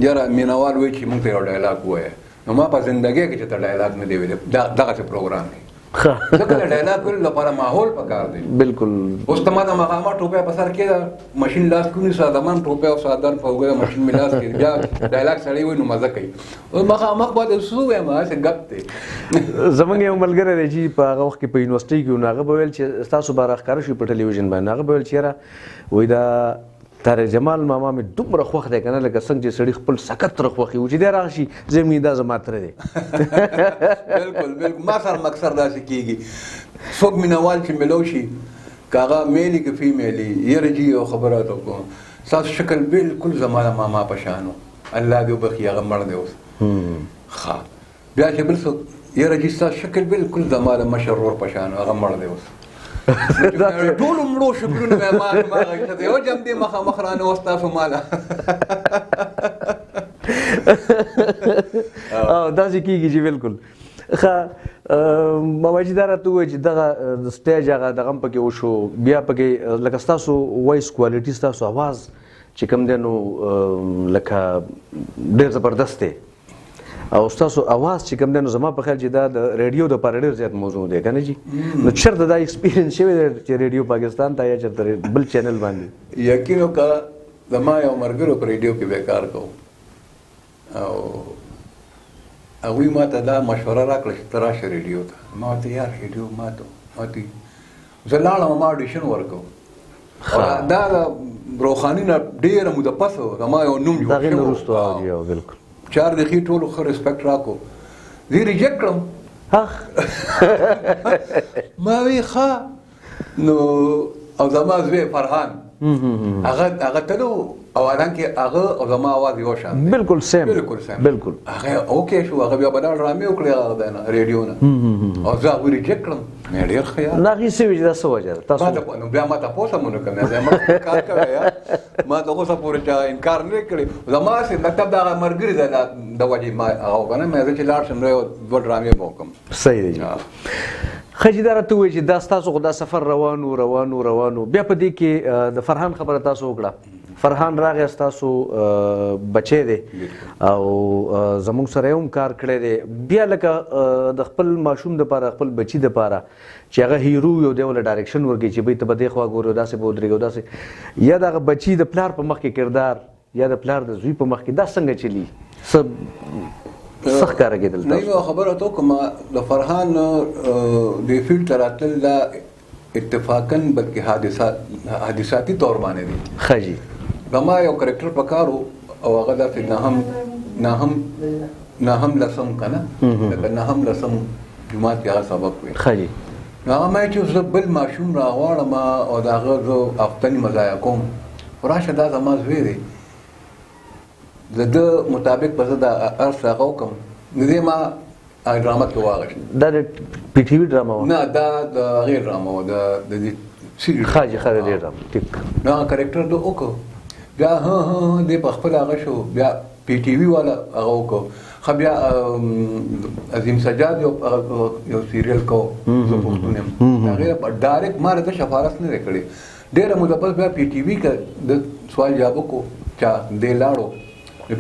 Speaker 1: یاره مینهوال وایي چې موږ ته یو ډایلاګ ووایه نو ما په زندګۍ کې چې ته ډایلاګ نه دی ویلی دغسې پروګرام دی ځکه د ډایلاګ ویلو لپاره ماحول پکار دی.
Speaker 4: بالکل
Speaker 1: اوس ته ما د مخامخ ټوپۍ په سر کېده مشین لاس کونی سادهمان ټوپۍ او سادان په اوږه مشین مې لاس کېږي بیا ډایلاګ سړی وایي نو مزه کوي اوس مخامخ باندې څه ووایم هسې ګپ دی.
Speaker 4: زموږ یو ملګری دی چې په هغه وخت کې په یونیورسټۍ کې و نو هغه به ویل چې ستاسو به راښکاره شوي په ټلویزیون باندې هغه به ویل چې یاره وایي دا طارق جمال ماما مې دومره خوښ دی که نه لکه څنګه چې سړي خپل سکت تره خوښي و چې دی راشي زه مې دا زما تره دی.
Speaker 1: بالکل بالکل ما سره اکثر داسې کېږي څوک مینهوال چې میلو شي که هغه میلي که فیمیلي یاره جي یو خبره راته وکړم ستاسو شکل بالکل زما د ماما په شان و الله دې وبخي هغه مړ دی اوس ښه بیا چې بل څوک یاره جي ستا شکل بالکل زما د مشر ورور په شان هغه مړ دی اوس ټولو مړو شکلونه مې ما غږته دی یو جم دې مخامخ رانه اوس تاسو ماله
Speaker 4: داسې کېږي چې بالکل ښه ماما جي دا راته ووایه چې دغه سټیج هغه دغه هم پکې وشو بیا پکې لکه ستاسو وایس کوالټي ستاسو اواز چې کوم دی نو لکه ډېر زبردست دی او ستاسو اواز چې کوم دی نو زما په خیال چې دا د ریډیو دپاره ډېر زیات موضوع دی که نه جي نو چېرته دا ایکسپیرینس شوی دی چې ریډیو پاکستان ته یا چېرته بل چینل باندې
Speaker 1: یقین وکړه زما یو ملګرو په ریډیو کې به کار کوو او هغوی ما ته دا مشوره راکړه چې ته راشه ریډیو ته ما ورته یار ریډیو ما ته زه لاړم ما اډیشن ورکړو دا د روخاني نه ډېره موده پس زما یو نوم جوړ
Speaker 4: هغې نه وروسته بالکل
Speaker 1: چار د ښې ټولو ښه ریسپیکټ راکړو زه یې ریجیکټ کړم ما وی ښه نو او زما زوی فرحان هغه تلو او حالانکې هغه او زما اواز یو شان
Speaker 4: بالکل سیم
Speaker 1: بالکل هغه اوکې شو هغه بیا بدل ډرامې وکړې هغه دی نه ریډیو نه او زه هغوی ریجیکټ کړم مې ډېر ښه یار
Speaker 4: نه هغې څه وي چې دا څه وجه ده تاسو
Speaker 1: نو بیا ما تپوس هم ونه کړم ما کار کوی یار ما ته اوسه پورې چا انکار نه کړی زما هسې مطلب د هغه ملګري دی د وجې ما هغه وکړه مې زه چې لاړ شم نو یو دوه ډرامې به وکړم
Speaker 4: صحیح دی ښه چې دا راته ووایي چې دا ستاسو خو دا سفر روان و بیا په دې کې د فرحان خبره تاسو وکړه فرحان راغی ستاسو بچی دی او زموږ سره یې هم کار کړی دی بیا لکه د خپل ماشوم دپاره خپل بچي دپاره چې هغه هیرو یو دی ول ډایرکشن ورکړي چې بهی ته به دې خوا ګورې او داسې به ودرېږي او داسې یا د هغه بچي د پلار په مخ کې کردار یا د پلار د زوی په مخ کې دا څنګه چلي څه ښکاره کېدل
Speaker 1: نه یو خبره ته وکړم د فرحان د فیلډ ته راتلل دا اتفاقا بلکې حادثاتي طور باندې دي
Speaker 4: ښه جي
Speaker 1: زما یو کرکټر په کار و او هغه داسې نهم لسم که نه لکه نهم لسم جومات کې هغه سبق وي
Speaker 4: ښه جي
Speaker 1: نو هغه ما چې زه بل ماشوم راغواړم او د هغه زه افتنې مضایع کوم راشه دا زما زوی دی د ده مطابق به زه دا هر څه هغه وکړم نو دې ما ډرامه کې واغېست
Speaker 4: دا د پی ټي وي ډرامه وه
Speaker 1: نه دا د هغې ډرامه وه د دې سیریز
Speaker 4: ښه جي ښه د دې ډرامه ټیک
Speaker 1: نو هغه کرکټر ده وکړو بیا دې په خپل هغه شو بیا پی ټي وي والا هغه وکړو ښه بیا عظیم سجاد یو سیریل کو زه پښتون یم هغې ډایرکټ ما راته سفارش نه دی کړی ډېره موده پس بیا پی ټي وي که د سوال جواب وکړو چا دې لاړو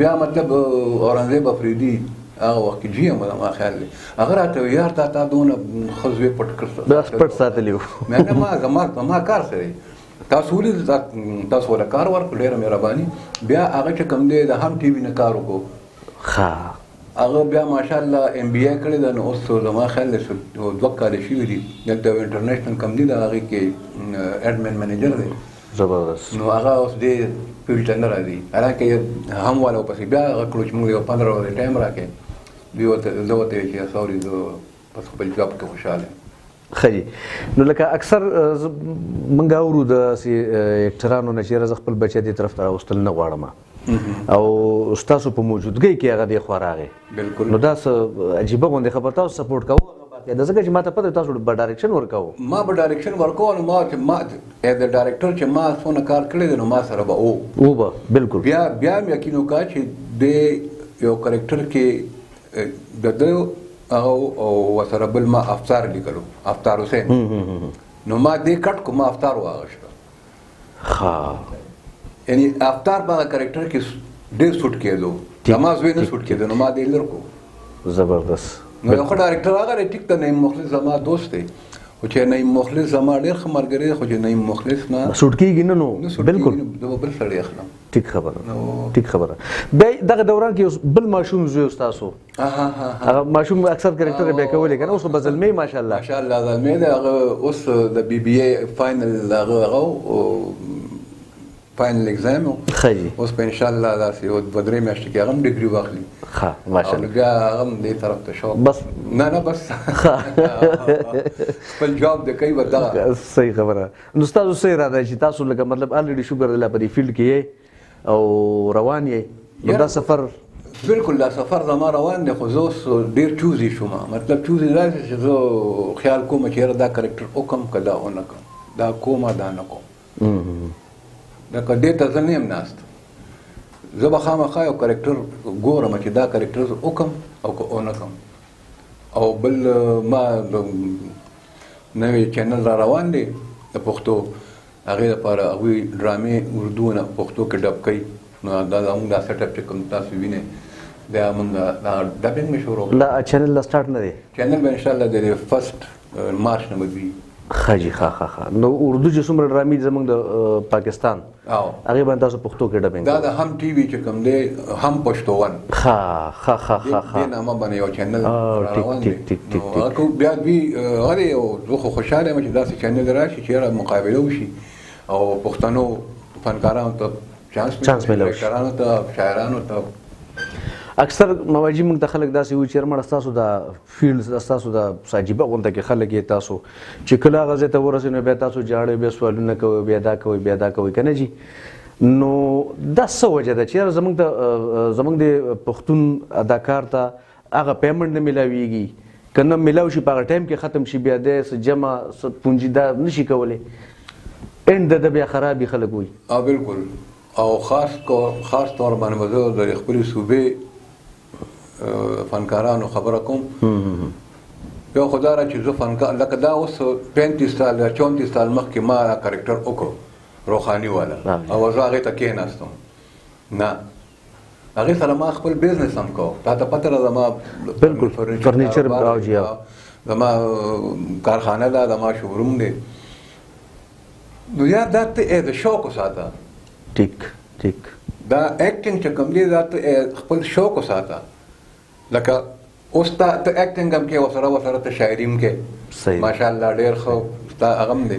Speaker 1: بیا مطلب اورنګزیب افریدي هغه وخت کې جي یم ما خیال دی هغه راته ویل یار تا دونه ښه زوی پټ
Speaker 4: پټ ساتلی و
Speaker 1: نه ما کار سره تاسو ولې تاسو ولا کار ورکړ ډېره مهرباني بیا هغه چې کوم دی د هم ټي وي نه کار وکړو
Speaker 4: ښه
Speaker 1: هغه بیا ماشاءالله ایم بی اے کړی ده نو اوس زما خیال دی 2 کاله شوي دي دلته انټرنیشنل کمپني ده هغې کې ایډمن منیجر دی
Speaker 4: زبردست
Speaker 1: نو هغه اوس دې فیلډ ته نه راځي حالانکې هم والا ورپسې بیا هغه کړو چې موږ یو 15 ورځې ټایم راکړې دوی ورته زه ورته ویل چې سوري زه په خپل جاب کې خوشحاله یم
Speaker 4: ښه جي نو لکه اکثر موږ اورو داسې اکټرانو نه چې زه خپل بچی دې طرف ته راوستل نه غواړم او ستاسو په موجودګۍ کې هغه دې خوا راغی
Speaker 1: بالکل
Speaker 4: نو دا څه عجیبه غوندې خبره تاسو سپورټ کوو دا ځکه چې ما ته پته تاسو به ډایرکشن ورکوو
Speaker 1: ما به ډایرکشن ورکوو نو ما د ډایرکټر چې ما څونه کار کړی دی نو ما سره به
Speaker 4: به بالکل
Speaker 1: بیا هم یقین وکړه چې د یو کرکټر کې د ده هغه ورسره بل ما افطار لیکلو افطار حسین نو ما دې کټ کو ما افطار واغېسته یعنی افطار په هغه کرکټر کې ډېر سوټ کېدو زما زوی نه سوټ کېدو نو ما دې لر کو
Speaker 4: زبردست
Speaker 1: نو یو ښه ډایرکټر راغلی ټیک ته نعیم مخلص زما دوست دی خو چې نعیم مخلص زما ډېر ښه ملګری دی خو چې نعیم مخلص نه
Speaker 4: سوټ کېږي نه نو بالکل
Speaker 1: زه به بل سړی اخلم
Speaker 4: ټیک خبره بیا دغه دوران کې بل ماشوم زوی ستاسو هغه ماشوم اکثر کرکټر بیا کولی که نه اوس به زلمی ماشاءالله
Speaker 1: زلمی دی هغه اوس د بی بی اے فاینل هغه فاینل ایگزام
Speaker 4: ښه جي
Speaker 1: اوس په انشاءالله داسې یو 2-3 میاشتې کې هغه هم ډګري واخلي
Speaker 4: ښه ماشاءالله
Speaker 1: بیا هغه هم دې طرف ته شوق
Speaker 4: بس
Speaker 1: نه بس خپل جواب د کوي به دغه
Speaker 4: صحیح خبره نو ستاسو څه اراده چې تاسو لکه مطلب الریډي شوګر دی په دې فیلډ کې یې او روان یې نو دا سفر
Speaker 1: بالکل دا سفر زما روان دی خو زه اوس ډېر چوزي شوم مطلب چوزي داسې چې زه خیال کوم چې یاره دا کرکټر وکړم که دا ونه کړم دا کوم دا نه کوم لکه دې ته زه نه یم ناست زه به خامخا یو کرکټر ګورم چې دا کرکټر زه وکړم او که ونه کړم او بل ما نوی چینل را روان دی د پښتو هغې دپاره هغوی ډرامې اردو نه پښتو کې ډب کوي نو دا زموږ دا سیټ اپ چې کوم تاسو وینئ بیا موږ دا ډبینګ مې شروع کړو
Speaker 4: لا چینل لا سٹارټ نه دی
Speaker 1: چینل به انشاءالله د فرست مارچ نه به وي
Speaker 4: ښه جي ښه نو اردو چې څومره ډرامې زموږ د پاکستان هغې باندې تاسو پښتو کې ډبینګ
Speaker 1: دا د هم ټي وي چې کوم دی هم پښتو ون دې نامه باندې یو چینل روان دی بیا دوی هغه دی زه خو خوشحاله یم چې داسې چینل راشي چې یاره مقابله وشي او پښتنو فنکارانو ته چانس ملوي شاعرانو ته
Speaker 4: اکثر مواجی موږ ته خلک داسې وي چې مړه ستاسو د فیلډ ستاسو د عجیبه غونډه کې خلک یې تاسو چې کله هغه ځای ته ورسئ نو بیا تاسو جاړئ بیا سوالونه کوئ بیا دا کوئ که نه جي نو دا څه وجه ده چې یاره زموږ د پښتون اداکار ته هغه پیمنټ نه میلاویږي که نه میلاو شي په هغه ټایم کې ختم شي بیا دی څه جمع څه پونجي دا نشي کولی اینډ د بیا خرابي خلک وي
Speaker 1: بالکل او خاص طور باندې به زه د خپلې صوبې فنکارانو خبره کوم یو خو دا چې زه فنکار لکه دا اوس 35 سال 34 سال مخکې ما کرکټر وکړو روحاني والا او زه هغې ته کېناستم نه هغې سره ما خپل بزنس هم کوم تا ته پته ده زما
Speaker 4: بالکل فرنیچر
Speaker 1: زما کارخانه ده زما شوروم دی نو یار دا ته د شوق وساته
Speaker 4: ټیک
Speaker 1: دا اکټینګ چې کوم دی دا ته خپل شوق وساته لکه اوس ته اکټینګ هم کې ورسره ته شاعري هم کې ماشاءالله ډېر ښه ستا هغه هم دی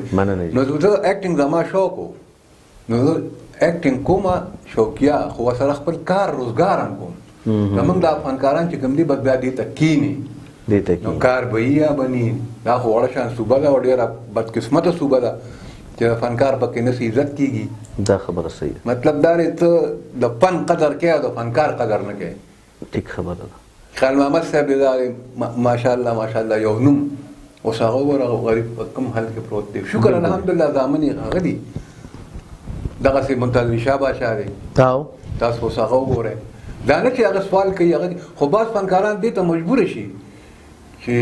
Speaker 1: نو زه اکټینګ زما شوق و نو زه اکټینګ کومه شوقیا خو ورسره خپل کار روزګار هم کوم زموږ دا فنکاران چې کوم دي بس بیا دې ته کیني نو کار به یې یا به نه دا خو وړه شان صوبه ده او ډېره بدقسمته صوبه ده چې فنکار پکې نسي عزت کیږي
Speaker 4: دا خبره صحیح ده
Speaker 1: مطلب دا دی ته د فن قدر کوې او د فنکار قدر نه کوې
Speaker 4: ټیک خبره ده
Speaker 1: خیال محمد صاحب دی دا ماشاءالله یو نوم اوس هغه وګوره غریب په کوم حال کې پروت دی شکر الحمدلله زامن یې هغه دي دغسې منتظر شاه بادشاه دی تاسو اوس هغه وګورئ دا نه چې هغه سوال کوي هغه خو بعض فنکاران دې ته مجبوره شي چې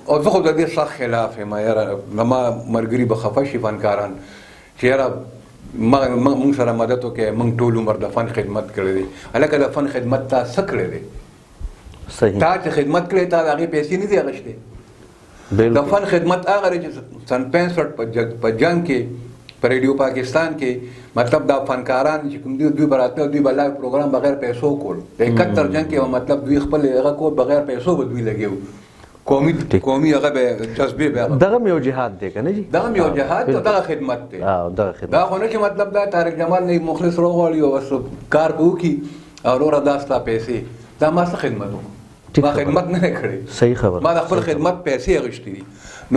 Speaker 1: او زه خو د دې سخت خلاف یم یاره زما ملګري به خفه شي فنکاران چې یاره موږ سره مدد وکړئ موږ ټول عمر د فن خدمت کړی دی هلکه د فن خدمت تا څه کړی دی تا چې خدمت کړی تا د هغې پیسې نه دي اخیستې د فن خدمت هغه دی چې سن 65 په جنګ کې په ریډیو پاکستان کې مطلب دا فنکاران چې کوم دوی به راتله دوی به لایو پروګرام بغیر پیسو کول په 71 جنګ کې مطلب دوی خپل هغه کول بغیر پیسو به دوی لګېو قومي هغه به جذبې به
Speaker 4: دغه یو جهاد دی که نه جي
Speaker 1: دغه یو جهاد او دغه خدمت دی دا خو نه چې مطلب دا طارق جمال نه مخلص راغواړي او بس کار به وکړي او وروره دا ستا پیسې دا ما څه خدمت وکړو ما خدمت نه کړې
Speaker 4: صحیح خبره
Speaker 1: ما د خپل خدمت پیسې اخیستې دي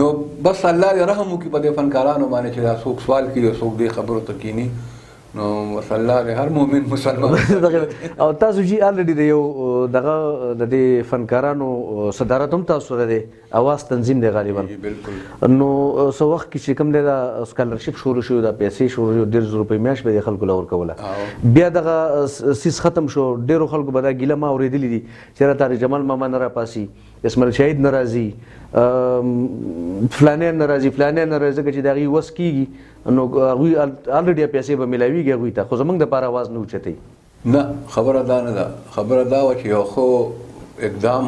Speaker 1: نو بس الله دې رحم وکړي په دې فنکارانو باندې چې دا څوک سوال کوي او څوک دې خبرو ته کینی نو الله دې هر مؤمن مسلمان
Speaker 4: او تاسو جی الریډي د یو دغه د دې فنکارانو صدارت هم تاسو سره دی اواز تنظیم دی غالبا نو څه وخت کې چې کوم دی دا سکالرشپ شروع شو دا پیسې شروع شو 1.5 روپۍ میاشت به خلکو له ورکوله بیا دغه سیس ختم شو ډېرو خلکو به دا ګیله ما اورېدلې دي چې طارق جمال ماما نه راپاسي اسماعیل شهید نه راځي فلانې نه راځي ځکه چې د هغوی وس کېږي نو هغوی الریډي پیسې به میلاویږي هغوی ته خو زموږ دپاره اواز نه اوچتوي
Speaker 1: نه خبره دا نه ده خبره دا وه چې یو ښه اقدام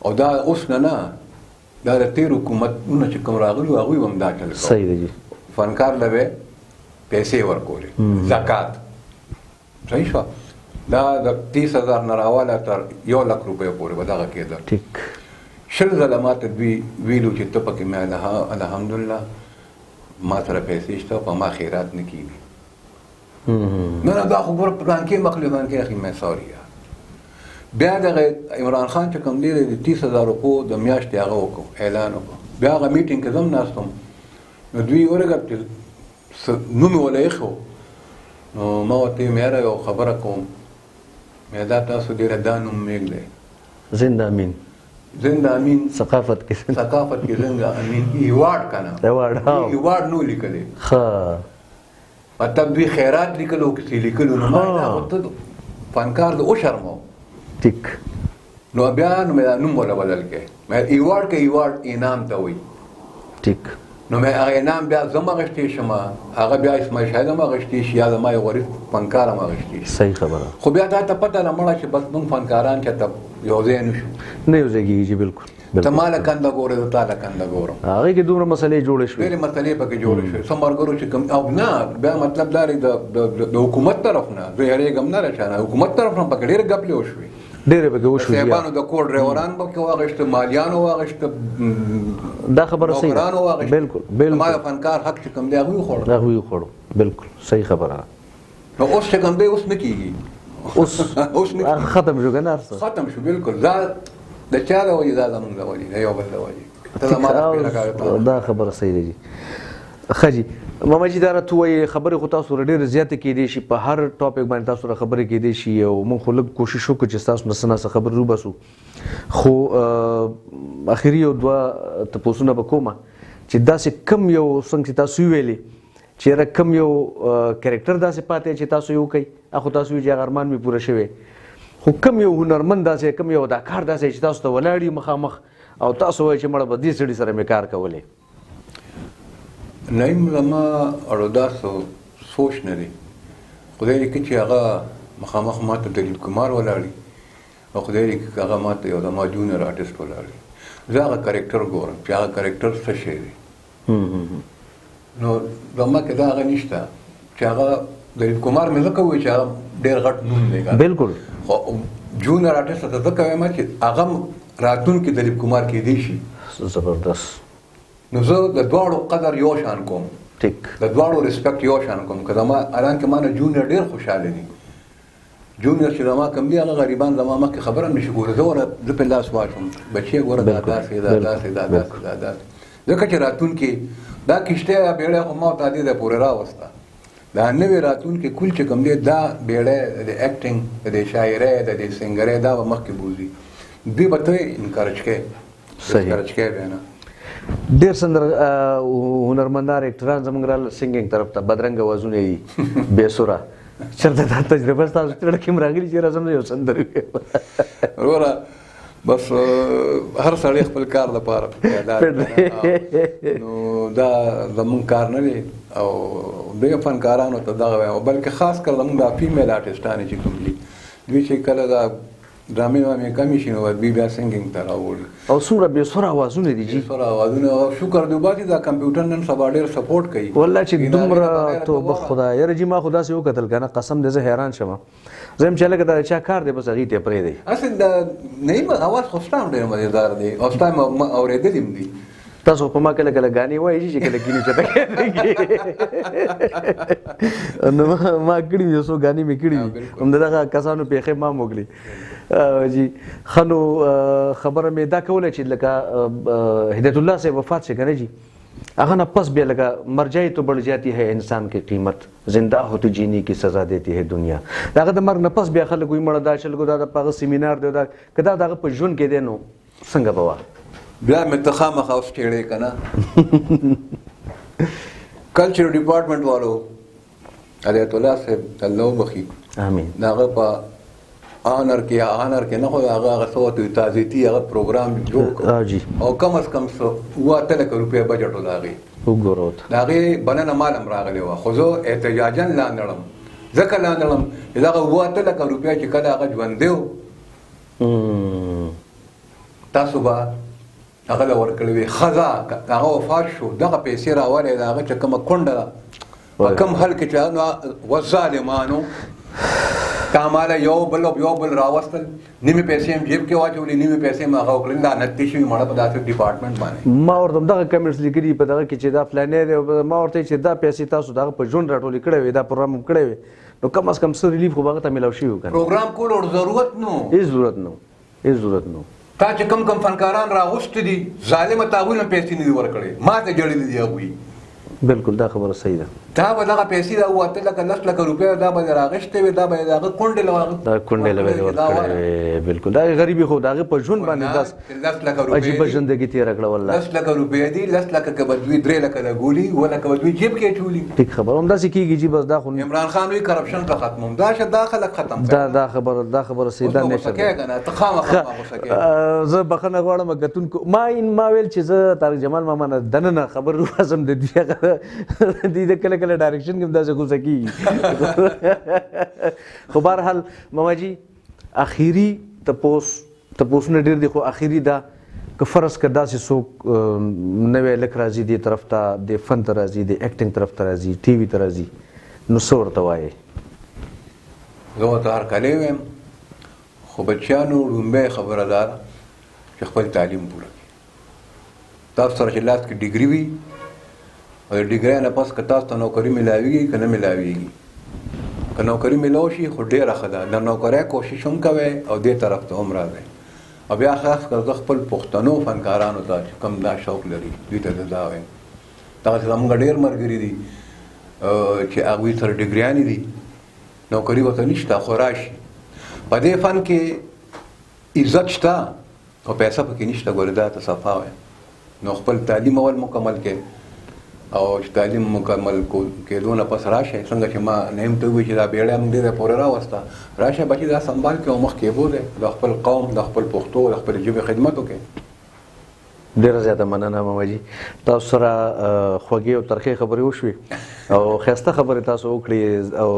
Speaker 1: او دا اوس نه دا د تېر حکومتونه چې کوم راغلي وو هغوی به هم دا چل کوي
Speaker 4: صحیح دی
Speaker 1: فنکار له به پیسې ورکولې زکات صحیح شوه دا د 30,000 نه راواله تر 1,00,000 روپیو پورې به دغه کېده
Speaker 4: ټیک
Speaker 1: 20 ځله ماته دوی ویلو چې ته پکې مې الحمدلله ما سره پیسې شته په ما خیرات نه کېږي نه دا خو ګوره پلانکې مخلفان کې اخي مې سوري بیا دغه عمران خان چې کوم دی د 30,000 روپو د میاشتې هغه وکړو اعلان وکړو بیا هغه میټینګ کې زه هم ناست وم نو دوی ورګه نوم یې وله ایښی نو ما ورته مې یو خبره کوم مې دا تاسو ډېره دا نوم میږدئ
Speaker 4: زنده امین
Speaker 1: زنده امین
Speaker 4: ثقافت کې
Speaker 1: ثقافت کې زنده امین ایوارډ کنه ایوارډ نو لیکلی
Speaker 4: ښه
Speaker 1: مطلب دوی خیرات لیکلو کسی لیکلو نو ما دا ورته فنکار د وشرمو
Speaker 4: ټیک
Speaker 1: نو بیا نو مې نوم ولا بدل کړ مې ایوارډ کې ایوارډ انعام ته وایي
Speaker 4: ټیک
Speaker 1: نو مې هغه انعام بیا زما غشتې شم هغه بیا اسماعیل شاه زما غشتې شي یا زما یو غریب فنکار ما غشتې
Speaker 4: صحیح خبره
Speaker 1: خو بیا دا ته پته نه مړه چې بس موږ فنکاران چې ته یو ځای نه شو
Speaker 4: نه یو ځای کېږي بالکل
Speaker 1: ته ماله کنده ګورې زه تاله کنده ګورم
Speaker 4: هغې کې دومره مسلې جوړې شوې
Speaker 1: ډېرې مسلې پکې جوړې شوې څه ملګرو چې کوم او نه بیا مطلب دا دی د حکومت طرف نه زه هېرېږم نه له چا نه حکومت طرف نه پکې ډېرې ګپلې وشوې
Speaker 4: ډېرې پکې وشوې
Speaker 1: صاحبانو د کور ډریوران پکې واغېسته مالیانو واغېسته
Speaker 4: دا خبره صحیح
Speaker 1: نوکرانو
Speaker 4: ده
Speaker 1: واغېسته
Speaker 4: بالکل
Speaker 1: ما د فنکار حق چې کوم دی هغوی وخوړل
Speaker 4: هغوی وخوړو بالکل صحیح خبره
Speaker 1: نو اوس چې کوم دی اوس نه کېږي
Speaker 4: اوس ختم شو که نه هر څه
Speaker 1: ختم شو بالکل دا د چا د وجې دا زموږ د وجې د یو بل د وجې ته زما د پیره کاږه
Speaker 4: دا خبره صحیح ده جی ښه جی ماما جي دا راته ووایي خبرې خو تاسو سره ډېرې زیاتې کیدی شي په هر ټاپک باندې تاسو سره خبرې کیدی شي او موږ خو لږ کوشش وکړو چې ستاسو نه څه نه څه خبرې وباسو خو اخري یو دوه تپوسونه به کومه چې داسې کم یو څنګه چې تاسو ویلې چې یاره کم یو کرکټر داسې پاتې چې تاسو یې وکئ خو تاسو وایي چې هغه ارمان مې پوره شوی خو کم یو هنرمند داسې کم یو اداکار داسې چې تاسو ته ولاړ مخامخ او تاسو وایي چې مړه به دې سړي سره مې کار کولی
Speaker 1: نعیم زما اړو داسو سوچ نه دی خدای دې کړي چې هغه مخامخ ماته دلیل کمار ولاړي او خدای دې کړي هغه ماته یو زما جونیئر آرټسټ ولاړي زه هغه کرکټر ګورم چې هغه کرکټر څه شی دی نو زما کې دا هغه نشته چې هغه دلیل کمار مې ځکه وایي چې هغه ډېر غټ نوم دی
Speaker 4: بالکل
Speaker 1: خو جونیئر آرټسټ ته ځکه وایم چې هغه راتلونکي دلیل کمار کېدی شي
Speaker 4: زبردست
Speaker 1: نو زه د دواړو قدر یو شان کوم
Speaker 4: ټیک
Speaker 1: د دواړو ریسپیکټ یو شان کوم که زما الان کې ما نه جونیئر ډېر خوشحاله دي جونیئر چې زما کوم دي هغه غریبان زما مخکې خبره هم نشي کولی زه پرې لاس واچوم بچی ګوره دا داسې دا داسې دا داسې دا داسې ځکه چې راتلونکي دا کښتۍ بیړۍ خو ما ورته دې پورې راوسته دا نوې راتلونکي کل چې کوم دی دا بیړۍ د ایکټینګ د دې شاعرۍ د دې سنګرۍ دا به مخکې بوځي دوی به ته انکارج کوې انکارج کوې بیا نه
Speaker 4: ډېر هنرمندان اکټران زموږ راغله سنګینګ طرف ته بدرنګه وازونه یي بې سوره چېرته دا تجربه ستاسو زړه کې هم راغلي چې راځم زه یو سندرې
Speaker 1: وروره بس هر سړی خپل کار لپاره نو دا زموږ کار نه دی او دوی فنکارانو ته دغه وایم بلکې خاص کر زموږ دا فیمیل آرټسټانې چې کوم دي دوی چې کله دا ډرامې وامې کمې شي نو دوی بیا سنګینګ ته راوړي
Speaker 4: او څومره بې سوره اوازونه دي جي
Speaker 1: بې سوره اوازونه او شکر دی وباسي دا کمپیوټر نن سبا ډېر سپورټ کوي
Speaker 4: والله چې دومره توبه خدای یاره جي ما خو داسې وکتل که نه قسم دی زه حیران شم زه یم چې هلکه دا چا کار دی بس هغې ته یې پرېږدئ
Speaker 1: اصل د نعیم اواز خو ستا هم ډېر مزېدار دی او ستا هم اورېدلي هم دي
Speaker 4: تاسو په ما کله کله غانې وایي چې کله کینې چته کېږي نو ما کړي یو څو غانې مې کړي هم دغه کسانو پیښې ما موکلي جی خنو خبره مې دا کوله چې لکه هدایت الله صاحب وفات شي کنه جی هغه نه پس بیا لکه مر جائے تو بڑھ جاتی ہے انسان کی قیمت زندہ ہو تو جینے کی سزا دیتی ہے دنیا هغه د مرګ نه پس بیا خلک وایي مړه دا چلګو دا په سیمینار دی دا که دا دغه په ژوند کې دی نو څنګه به وه
Speaker 1: بیا مې ته خامخا اوس ټېړې که نه کلچر ډپارټمنټ والو هدایت الله صاحب الله وبخي
Speaker 4: امین
Speaker 1: د هغه په آنر کې نه خو هغه څه ورته تعزیتي هغه پروګرام جوړ کړو او کم از کم څه 7 روپۍ بجټ و د هغې
Speaker 4: وګورو
Speaker 1: د هغې بلنه مال هم راغلی وه خو زه احتجاجا لاندړم ځکه لاندړم چې دغه 7 روپۍ چې کله هغه ژوندی و تاسو به هغه له ورکړې وې ښځه هغه وفات شو دغه پیسې راولې د هغه چې کومه کونډه ده په کوم حل کې چې والظالمانو تا ماله یو بل راوستل نیمې پیسې هم جیب کې واچولې نیمې پیسې هم هغه وکړلې دا نتې شوي مړه په داسې ډپارټمنټ باندې
Speaker 4: ما ورته همدغه کمنټس لیکلي په دغه کې چې دا فلانی دی ما ورته چې دا پیسې تاسو دغه په ژوند راټولې کړې وې دا پروګرام هم کړی وې نو کم از کم څه ریلیف خو به هغه ته میلاو شوي و که نه
Speaker 1: پروګرام کول اور ضرورت نو
Speaker 4: هېڅ ضرورت نو
Speaker 1: تا چې کم فنکاران راغوستي دي ظالمه تا هغوی نه پیسې نه دي ورکړې ما ته جړلې دي هغوی
Speaker 4: بالکل دا خبره صحیح ده
Speaker 1: دا به دغه پیسې دا وته لکه 10 لک روپیا دا به راغشته وي دا به دغه کونډې لوغ
Speaker 4: دا کونډې لوي ورکړې بالکل دا غریبي خو دغه په ژوند باندې
Speaker 1: 10 لک روپیا
Speaker 4: عجیب ژوندۍ تیر کړه والله
Speaker 1: 10 لک روپیا دي 10 لک کبدوی 3 لک لګولي ولا کبدوی جیب کې چولي
Speaker 4: ټیک خبر هم داسې کیږي چې بس دا خو
Speaker 1: عمران خان وی کرپشن ته ختموم دا شه داخله ختم
Speaker 4: دا خبره سیدا نشه
Speaker 1: کنه ته خامخا
Speaker 4: زه بخنه غواړم غتونکو ما ویل چې زه طارق جمال ماما نه دننه خبر روزم د دې د کله ډایرکشن کې داسې غوسه کیږي خو بهرحال ماما جی اخیری تپوس نه ډیر دی خو اخیری دا که فرض که داسې څوک نوی لک راځي دې طرف ته د فن ته راځي د اکټینګ طرف ته راځي ټي وي ته راځي نو څه ورته وایې
Speaker 1: زه ورته هرکلی ویم خو بچیانو لومبی خبره دا ده چې خپل تعلیم پوره کړي تاسو سره چې لاس کې ډیګري وي او د ډیګرۍ نه پس که تاسو ته نوکري میلاویږي که نه میلاویږي که نوکري میلاو شي خو ډېره ښه ده د نوکرۍ کوشش هم کوئ او دې طرف ته هم راځئ او بیا خاص کر زه خپل پښتنو فنکارانو ته چې کوم دا شوق لري دوی ته دا وایم دغسې زموږ ډېر ملګري دي چې هغوی سره ډیګریانې دي نوکري ورته نشته خو راشي په دې فن کې عزت شته او پیسه پکې نشته ګورې دا ته صفا وایم نو خپل تعلیم اول مکمل کړئ او چې تعلیم مکمل کېدو نه پس راشه څنګه چې ما نیم ته ووایي چې دا بیړۍ موږ ډېره پورې راوسته راشه بچي دا سنبال کړئ او مخکې بوځئ د خپل قوم د خپل پښتو د خپلې ژبې خدمت وکړئ
Speaker 4: ډېره زیاته مننه ماما جي تاسو سره خوږې او ترخې خبرې وشوې او ښایسته خبرې تاسو وکړې او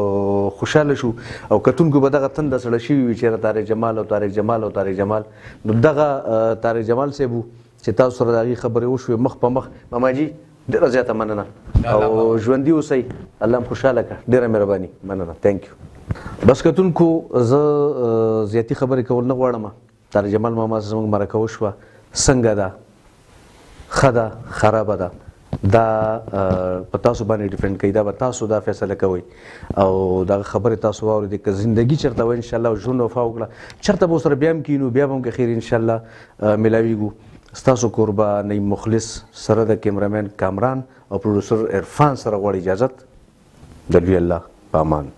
Speaker 4: خوشحاله شو او کتونکو به دغه تنده سړه شوي وي چېرې طارق جمال نو دغه طارق جمال صاحب چې تاسو سره د هغې خبرې وشوې مخ په مخ ماما جي ډېره زیاته مننه او ژوندي اوسئ الله هم خوشحاله کړه ډېره مهرباني مننه تھینک یو بس کتونکو زه زیاتي خبرې کول نه غواړم طارق جمال ماما زموږ مرکه وشوه څنګه ده ښه ده خرابه ده دا په تاسو باندې ډیپینډ کوي دا به تاسو دا فیصله کوئ او دغه خبرې تاسو واورېدې که زندګي چېرته وه انشاءالله ژوند وفا وکړه چېرته به ورسره بیا هم کینو بیا به هم که خیر انشاءالله میلاویږو ستاسو کوربه نعیم مخلص سره د کیمرامین کامران او پروډوسر عرفان سره غواړي اجازت د لوی الله په امان